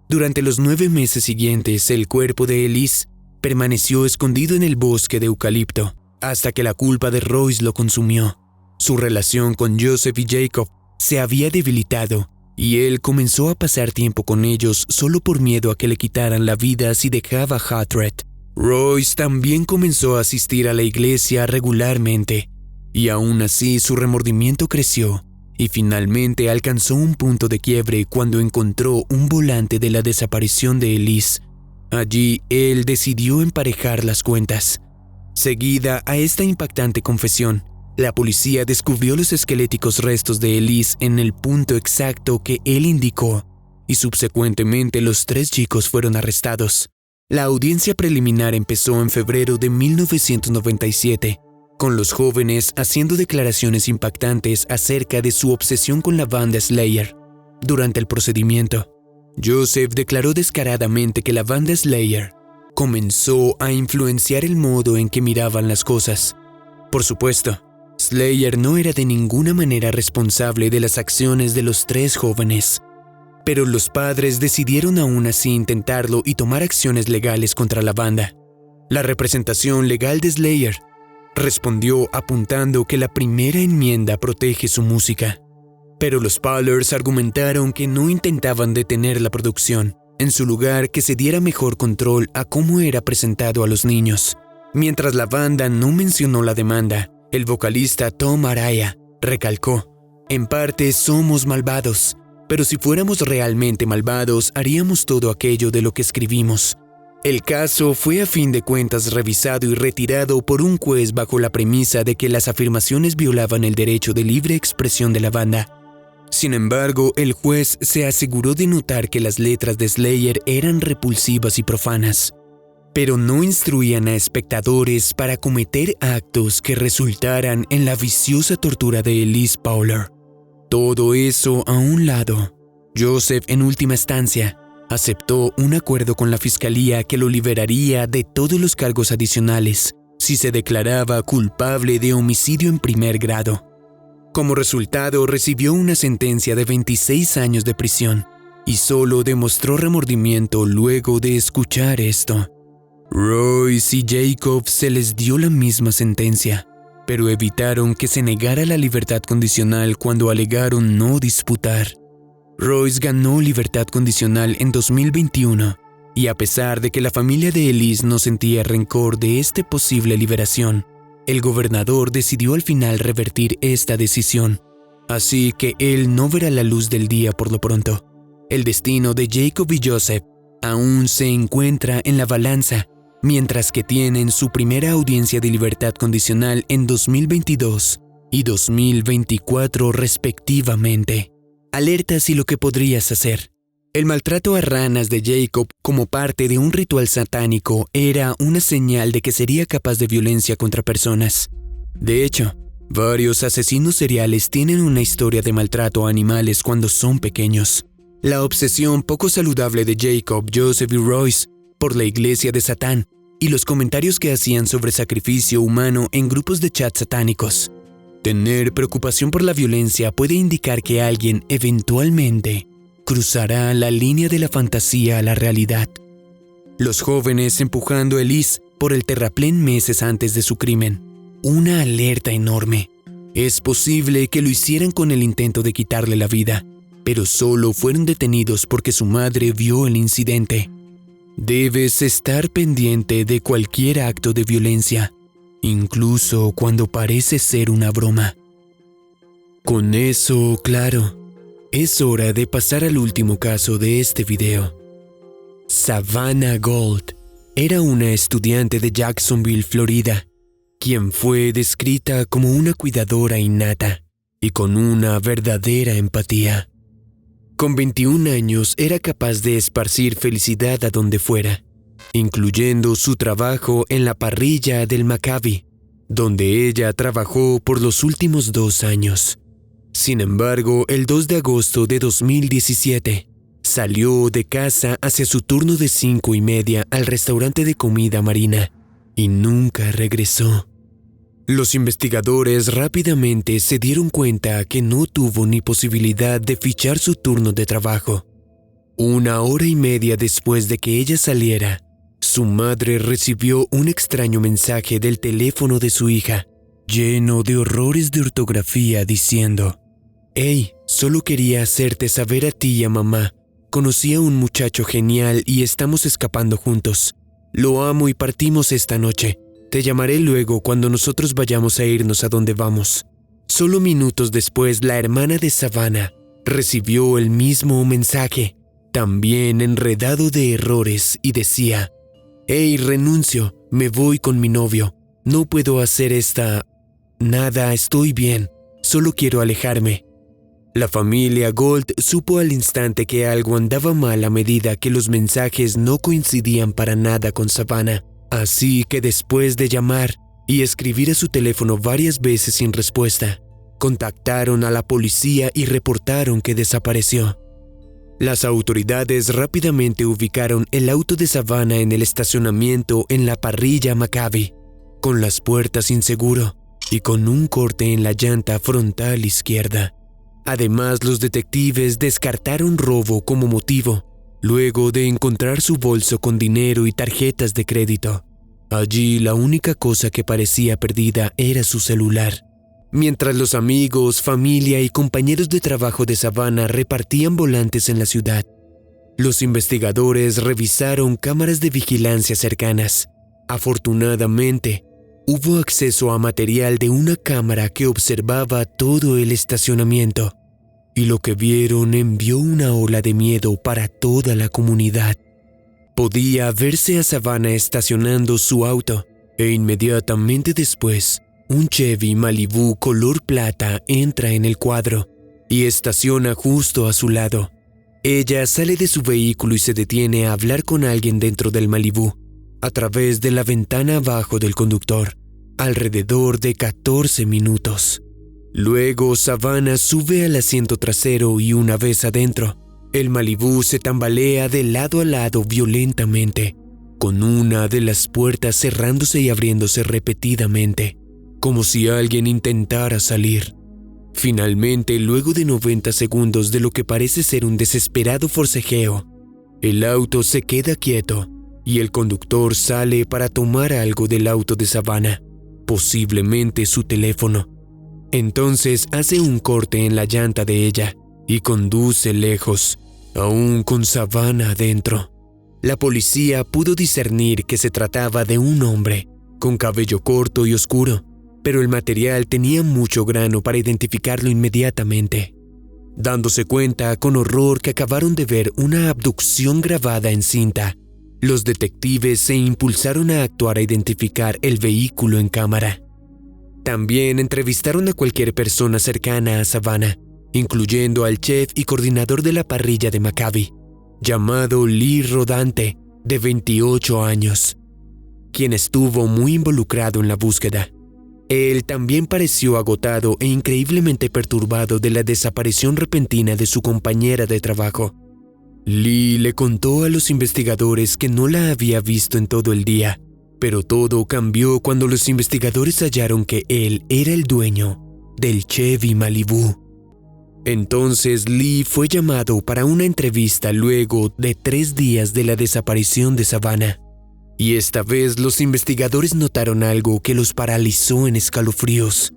Durante los 9 meses siguientes, el cuerpo de Elise permaneció escondido en el bosque de eucalipto hasta que la culpa de Royce lo consumió. Su relación con Joseph y Jacob se había debilitado y él comenzó a pasar tiempo con ellos solo por miedo a que le quitaran la vida si dejaba Hartred. Royce también comenzó a asistir a la iglesia regularmente y aún así su remordimiento creció y finalmente alcanzó un punto de quiebre cuando encontró un volante de la desaparición de Elise. Allí él decidió emparejar las cuentas. Seguida a esta impactante confesión, la policía descubrió los esqueléticos restos de Elise en el punto exacto que él indicó y subsecuentemente los 3 chicos fueron arrestados. La audiencia preliminar empezó en febrero de 1997, con los jóvenes haciendo declaraciones impactantes acerca de su obsesión con la banda Slayer. Durante el procedimiento, Joseph declaró descaradamente que la banda Slayer comenzó a influenciar el modo en que miraban las cosas. Por supuesto, Slayer no era de ninguna manera responsable de las acciones de los 3 jóvenes, pero los padres decidieron aún así intentarlo y tomar acciones legales contra la banda. La representación legal de Slayer respondió apuntando que la primera enmienda protege su música, pero los Pollers argumentaron que no intentaban detener la producción, en su lugar que se diera mejor control a cómo era presentado a los niños. Mientras la banda no mencionó la demanda, el vocalista Tom Araya recalcó: «En parte somos malvados, pero si fuéramos realmente malvados haríamos todo aquello de lo que escribimos». El caso fue a fin de cuentas revisado y retirado por un juez bajo la premisa de que las afirmaciones violaban el derecho de libre expresión de la banda. Sin embargo, el juez se aseguró de notar que las letras de Slayer eran repulsivas y profanas, pero no instruían a espectadores para cometer actos que resultaran en la viciosa tortura de Elise Powler. Todo eso a un lado, Joseph, en última instancia, aceptó un acuerdo con la fiscalía que lo liberaría de todos los cargos adicionales si se declaraba culpable de homicidio en primer grado. Como resultado, recibió una sentencia de 26 años de prisión, y solo demostró remordimiento luego de escuchar esto. Royce y Jacob se les dio la misma sentencia, pero evitaron que se negara la libertad condicional cuando alegaron no disputar. Royce ganó libertad condicional en 2021, y a pesar de que la familia de Elise no sentía rencor de esta posible liberación, el gobernador decidió al final revertir esta decisión, así que él no verá la luz del día por lo pronto. El destino de Jacob y Joseph aún se encuentra en la balanza, mientras que tienen su primera audiencia de libertad condicional en 2022 y 2024 respectivamente. Alertas y lo que podrías hacer. El maltrato a ranas de Jacob como parte de un ritual satánico era una señal de que sería capaz de violencia contra personas. De hecho, varios asesinos seriales tienen una historia de maltrato a animales cuando son pequeños. La obsesión poco saludable de Jacob, Joseph y Royce por la iglesia de Satán y los comentarios que hacían sobre sacrificio humano en grupos de chat satánicos. Tener preocupación por la violencia puede indicar que alguien eventualmente cruzará la línea de la fantasía a la realidad. Los jóvenes empujando a Elise por el terraplén meses antes de su crimen. Una alerta enorme. Es posible que lo hicieran con el intento de quitarle la vida, pero solo fueron detenidos porque su madre vio el incidente. Debes estar pendiente de cualquier acto de violencia, incluso cuando parece ser una broma. Con eso claro, es hora de pasar al último caso de este video. Savannah Gold era una estudiante de Jacksonville, Florida, quien fue descrita como una cuidadora innata y con una verdadera empatía. Con 21 años era capaz de esparcir felicidad a donde fuera, incluyendo su trabajo en la parrilla del Maccabi, donde ella trabajó por los últimos 2 años. Sin embargo, el 2 de agosto de 2017, salió de casa hacia su turno de 5:30 al restaurante de comida marina y nunca regresó. Los investigadores rápidamente se dieron cuenta que no tuvo ni posibilidad de fichar su turno de trabajo. 1 hora y media después de que ella saliera, su madre recibió un extraño mensaje del teléfono de su hija, lleno de errores de ortografía diciendo: «Hey, solo quería hacerte saber a ti y a mamá. Conocí a un muchacho genial y estamos escapando juntos. Lo amo y partimos esta noche. Te llamaré luego cuando nosotros vayamos a irnos a donde vamos». Solo minutos después, la hermana de Savannah recibió el mismo mensaje, también enredado de errores, y decía: «Hey, renuncio, me voy con mi novio. No puedo hacer esta... Nada, estoy bien. Solo quiero alejarme». La familia Gold supo al instante que algo andaba mal a medida que los mensajes no coincidían para nada con Savannah. Así que después de llamar y escribir a su teléfono varias veces sin respuesta, contactaron a la policía y reportaron que desapareció. Las autoridades rápidamente ubicaron el auto de Savannah en el estacionamiento en la parrilla Maccabi, con las puertas sin seguro y con un corte en la llanta frontal izquierda. Además, los detectives descartaron robo como motivo, luego de encontrar su bolso con dinero y tarjetas de crédito. Allí la única cosa que parecía perdida era su celular. Mientras los amigos, familia y compañeros de trabajo de Savannah repartían volantes en la ciudad, los investigadores revisaron cámaras de vigilancia cercanas. Afortunadamente, hubo acceso a material de una cámara que observaba todo el estacionamiento, y lo que vieron envió una ola de miedo para toda la comunidad. Podía verse a Savannah estacionando su auto, e inmediatamente después, un Chevy Malibu color plata entra en el cuadro y estaciona justo a su lado. Ella sale de su vehículo y se detiene a hablar con alguien dentro del Malibu, a través de la ventana abajo del conductor, alrededor de 14 minutos. Luego Savannah sube al asiento trasero y una vez adentro, el Malibu se tambalea de lado a lado violentamente, con una de las puertas cerrándose y abriéndose repetidamente, como si alguien intentara salir. Finalmente, luego de 90 segundos de lo que parece ser un desesperado forcejeo, el auto se queda quieto y el conductor sale para tomar algo del auto de Savannah, posiblemente su teléfono. Entonces hace un corte en la llanta de ella y conduce lejos, aún con Savannah adentro. La policía pudo discernir que se trataba de un hombre, con cabello corto y oscuro, pero el material tenía mucho grano para identificarlo inmediatamente. Dándose cuenta con horror que acabaron de ver una abducción grabada en cinta, los detectives se impulsaron a actuar a identificar el vehículo en cámara. También entrevistaron a cualquier persona cercana a Savannah, incluyendo al chef y coordinador de la parrilla de Maccabi, llamado Lee Rodante, de 28 años, quien estuvo muy involucrado en la búsqueda. Él también pareció agotado e increíblemente perturbado de la desaparición repentina de su compañera de trabajo. Lee le contó a los investigadores que no la había visto en todo el día, pero todo cambió cuando los investigadores hallaron que él era el dueño del Chevy Malibu. Entonces Lee fue llamado para una entrevista luego de 3 días de la desaparición de Savannah. Y esta vez los investigadores notaron algo que los paralizó en escalofríos.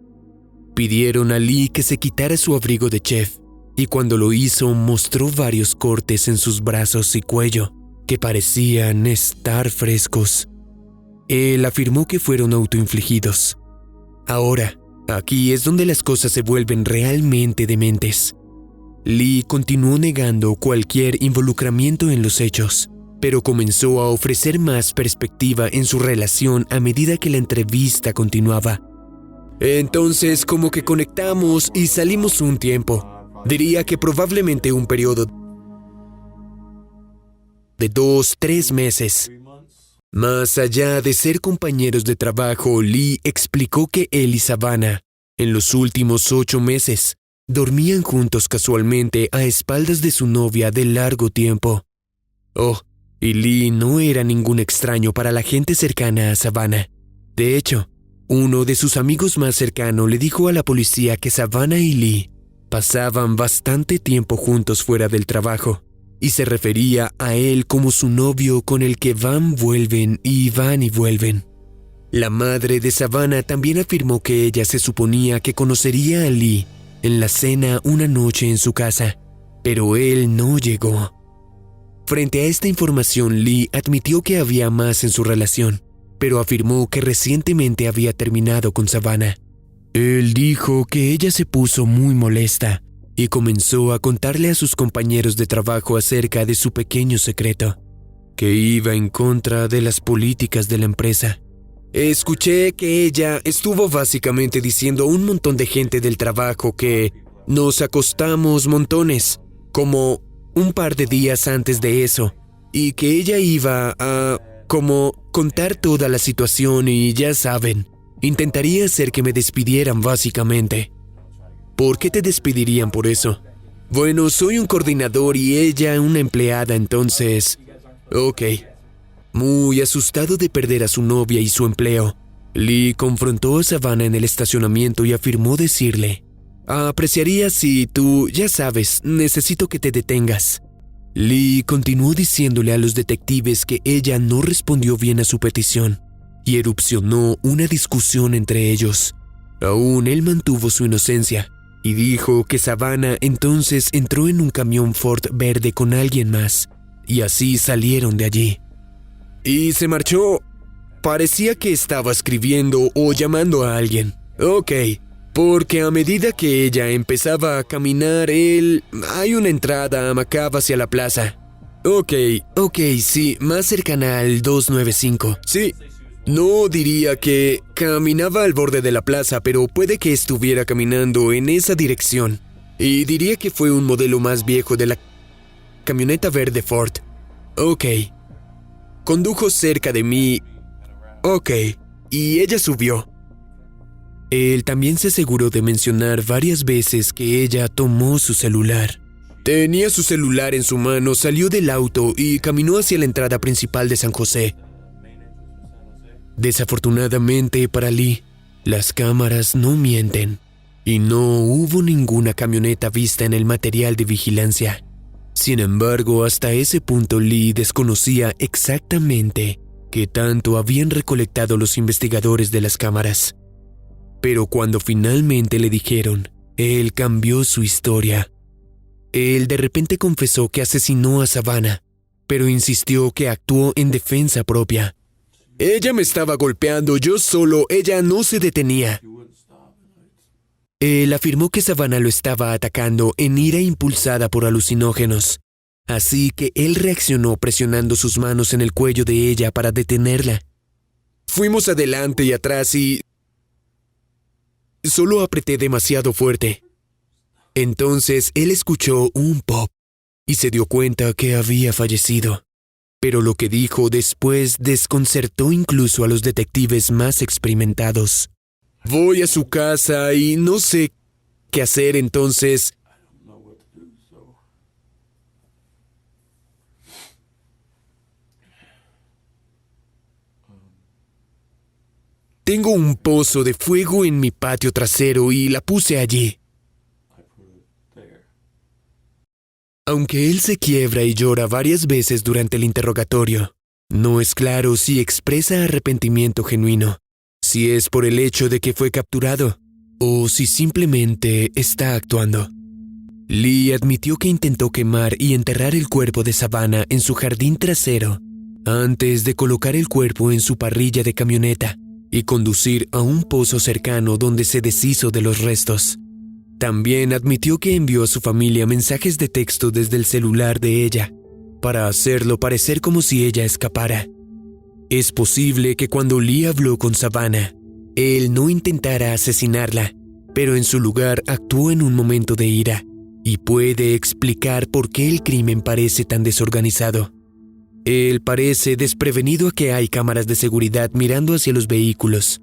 Pidieron a Lee que se quitara su abrigo de chef, y cuando lo hizo mostró varios cortes en sus brazos y cuello que parecían estar frescos. Él afirmó que fueron autoinfligidos. Ahora, aquí es donde las cosas se vuelven realmente dementes. Lee continuó negando cualquier involucramiento en los hechos, pero comenzó a ofrecer más perspectiva en su relación a medida que la entrevista continuaba. Entonces, como que conectamos y salimos un tiempo. Diría que probablemente un periodo de 2-3 meses. Más allá de ser compañeros de trabajo, Lee explicó que él y Savannah, en los últimos 8 meses, dormían juntos casualmente a espaldas de su novia de largo tiempo. Y Lee no era ningún extraño para la gente cercana a Savannah. De hecho, uno de sus amigos más cercanos le dijo a la policía que Savannah y Lee pasaban bastante tiempo juntos fuera del trabajo, y se refería a él como su novio con el que van y vuelven. La madre de Savannah también afirmó que ella se suponía que conocería a Lee en la cena una noche en su casa, pero él no llegó. Frente a esta información, Lee admitió que había más en su relación, pero afirmó que recientemente había terminado con Savannah. Él dijo que ella se puso muy molesta y comenzó a contarle a sus compañeros de trabajo acerca de su pequeño secreto, que iba en contra de las políticas de la empresa. Escuché que ella estuvo básicamente diciendo a un montón de gente del trabajo que nos acostamos montones, como un par de días antes de eso, y que ella iba a, contar toda la situación y ya saben, intentaría hacer que me despidieran básicamente. ¿Por qué te despedirían por eso? Bueno, soy un coordinador y ella una empleada, entonces... Ok. Muy asustado de perder a su novia y su empleo, Lee confrontó a Savannah en el estacionamiento y afirmó decirle: apreciaría si tú, ya sabes, necesito que te detengas. Lee continuó diciéndole a los detectives que ella no respondió bien a su petición, y erupcionó una discusión entre ellos. Aún él mantuvo su inocencia, y dijo que Savannah entonces entró en un camión Ford verde con alguien más, y así salieron de allí. Y se marchó. Parecía que estaba escribiendo o llamando a alguien. Ok, porque a medida que ella empezaba a caminar, hay una entrada a Maccabi hacia la plaza. Ok, sí, más cercana al 295. Sí, no diría que caminaba al borde de la plaza, pero puede que estuviera caminando en esa dirección. Y diría que fue un modelo más viejo de la camioneta verde Ford. Ok. Condujo cerca de mí. Ok. Y ella subió. Él también se aseguró de mencionar varias veces que ella tomó su celular. Tenía su celular en su mano, salió del auto y caminó hacia la entrada principal de San José. Desafortunadamente para Lee, las cámaras no mienten. y no hubo ninguna camioneta vista en el material de vigilancia. Sin embargo, hasta ese punto Lee desconocía exactamente qué tanto habían recolectado los investigadores de las cámaras. Pero cuando finalmente le dijeron, él cambió su historia. Él de repente confesó que asesinó a Savannah, pero insistió que actuó en defensa propia. Ella me estaba golpeando, yo solo, ella no se detenía. Él afirmó que Savannah lo estaba atacando en ira impulsada por alucinógenos, así que él reaccionó presionando sus manos en el cuello de ella para detenerla. Fuimos adelante y atrás y solo apreté demasiado fuerte. Entonces él escuchó un pop y se dio cuenta que había fallecido. Pero lo que dijo después desconcertó incluso a los detectives más experimentados. Voy a su casa y no sé qué hacer, entonces tengo un pozo de fuego en mi patio trasero y la puse allí. Aunque él se quiebra y llora varias veces durante el interrogatorio, no es claro si expresa arrepentimiento genuino, si es por el hecho de que fue capturado o si simplemente está actuando. Lee admitió que intentó quemar y enterrar el cuerpo de Savannah en su jardín trasero antes de colocar el cuerpo en su parrilla de camioneta y conducir a un pozo cercano donde se deshizo de los restos. También admitió que envió a su familia mensajes de texto desde el celular de ella, para hacerlo parecer como si ella escapara. Es posible que cuando Lee habló con Savannah, él no intentara asesinarla, pero en su lugar actuó en un momento de ira, y puede explicar por qué el crimen parece tan desorganizado. Él parece desprevenido a que hay cámaras de seguridad mirando hacia los vehículos.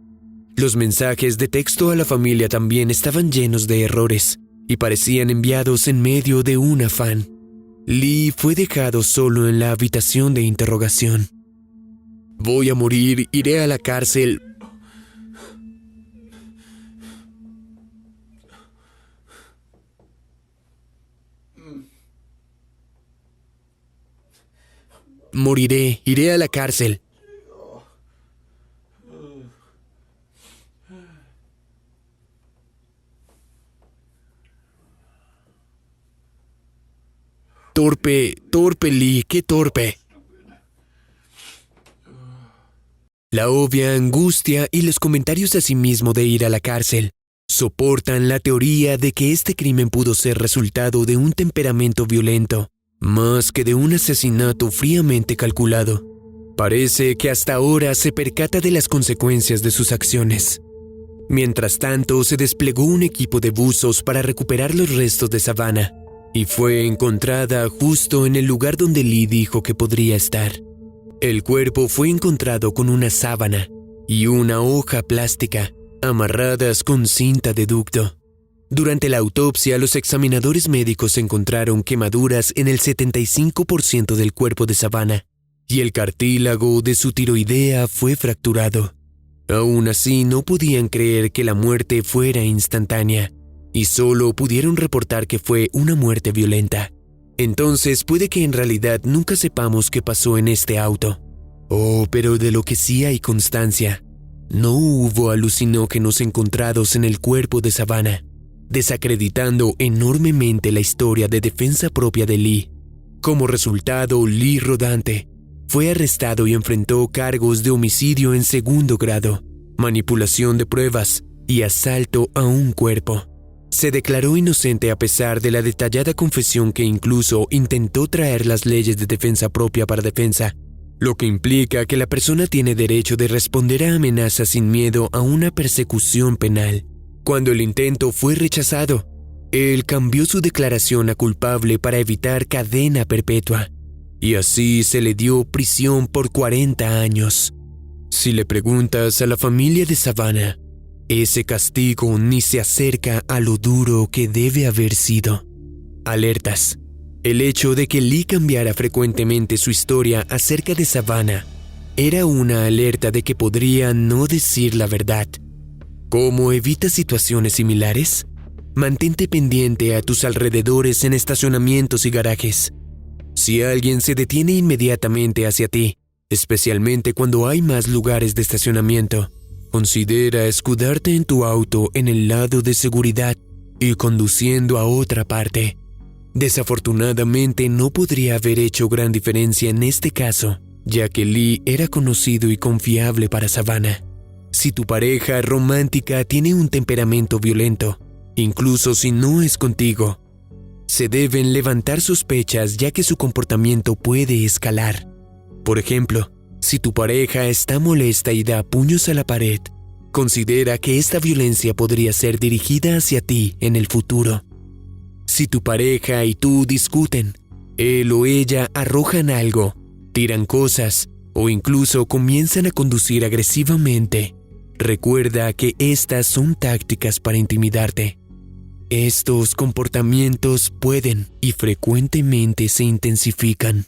Los mensajes de texto a la familia también estaban llenos de errores y parecían enviados en medio de un afán. Lee fue dejado solo en la habitación de interrogación. Voy a morir, iré a la cárcel. Moriré, iré a la cárcel. Torpe Lee, qué torpe. La obvia angustia y los comentarios a sí mismo de ir a la cárcel soportan la teoría de que este crimen pudo ser resultado de un temperamento violento, más que de un asesinato fríamente calculado. Parece que hasta ahora se percata de las consecuencias de sus acciones. Mientras tanto, se desplegó un equipo de buzos para recuperar los restos de Savannah, y fue encontrada justo en el lugar donde Lee dijo que podría estar. El cuerpo fue encontrado con una sábana y una hoja plástica amarradas con cinta de ducto. Durante la autopsia, los examinadores médicos encontraron quemaduras en el 75% del cuerpo de Savannah y el cartílago de su tiroidea fue fracturado. Aún así, no podían creer que la muerte fuera instantánea y solo pudieron reportar que fue una muerte violenta. Entonces puede que en realidad nunca sepamos qué pasó en este auto. Pero de lo que sí hay constancia, no hubo alucinógenos encontrados en el cuerpo de Savannah, desacreditando enormemente la historia de defensa propia de Lee. Como resultado, Lee Rodante fue arrestado y enfrentó cargos de homicidio en segundo grado, manipulación de pruebas y asalto a un cuerpo. Se declaró inocente a pesar de la detallada confesión que incluso intentó traer las leyes de defensa propia para defensa, lo que implica que la persona tiene derecho de responder a amenazas sin miedo a una persecución penal. Cuando el intento fue rechazado, él cambió su declaración a culpable para evitar cadena perpetua, y así se le dio prisión por 40 años. Si le preguntas a la familia de Savannah, ese castigo ni se acerca a lo duro que debe haber sido. Alertas. El hecho de que Lee cambiara frecuentemente su historia acerca de Savannah era una alerta de que podría no decir la verdad. ¿Cómo evita situaciones similares? Mantente pendiente a tus alrededores en estacionamientos y garajes. Si alguien se detiene inmediatamente hacia ti, especialmente cuando hay más lugares de estacionamiento, considera escudarte en tu auto en el lado de seguridad y conduciendo a otra parte. Desafortunadamente no podría haber hecho gran diferencia en este caso, ya que Lee era conocido y confiable para Savannah. Si tu pareja romántica tiene un temperamento violento, incluso si no es contigo, se deben levantar sospechas ya que su comportamiento puede escalar. Por ejemplo, si tu pareja está molesta y da puños a la pared, considera que esta violencia podría ser dirigida hacia ti en el futuro. Si tu pareja y tú discuten, él o ella arrojan algo, tiran cosas o incluso comienzan a conducir agresivamente, recuerda que estas son tácticas para intimidarte. Estos comportamientos pueden y frecuentemente se intensifican.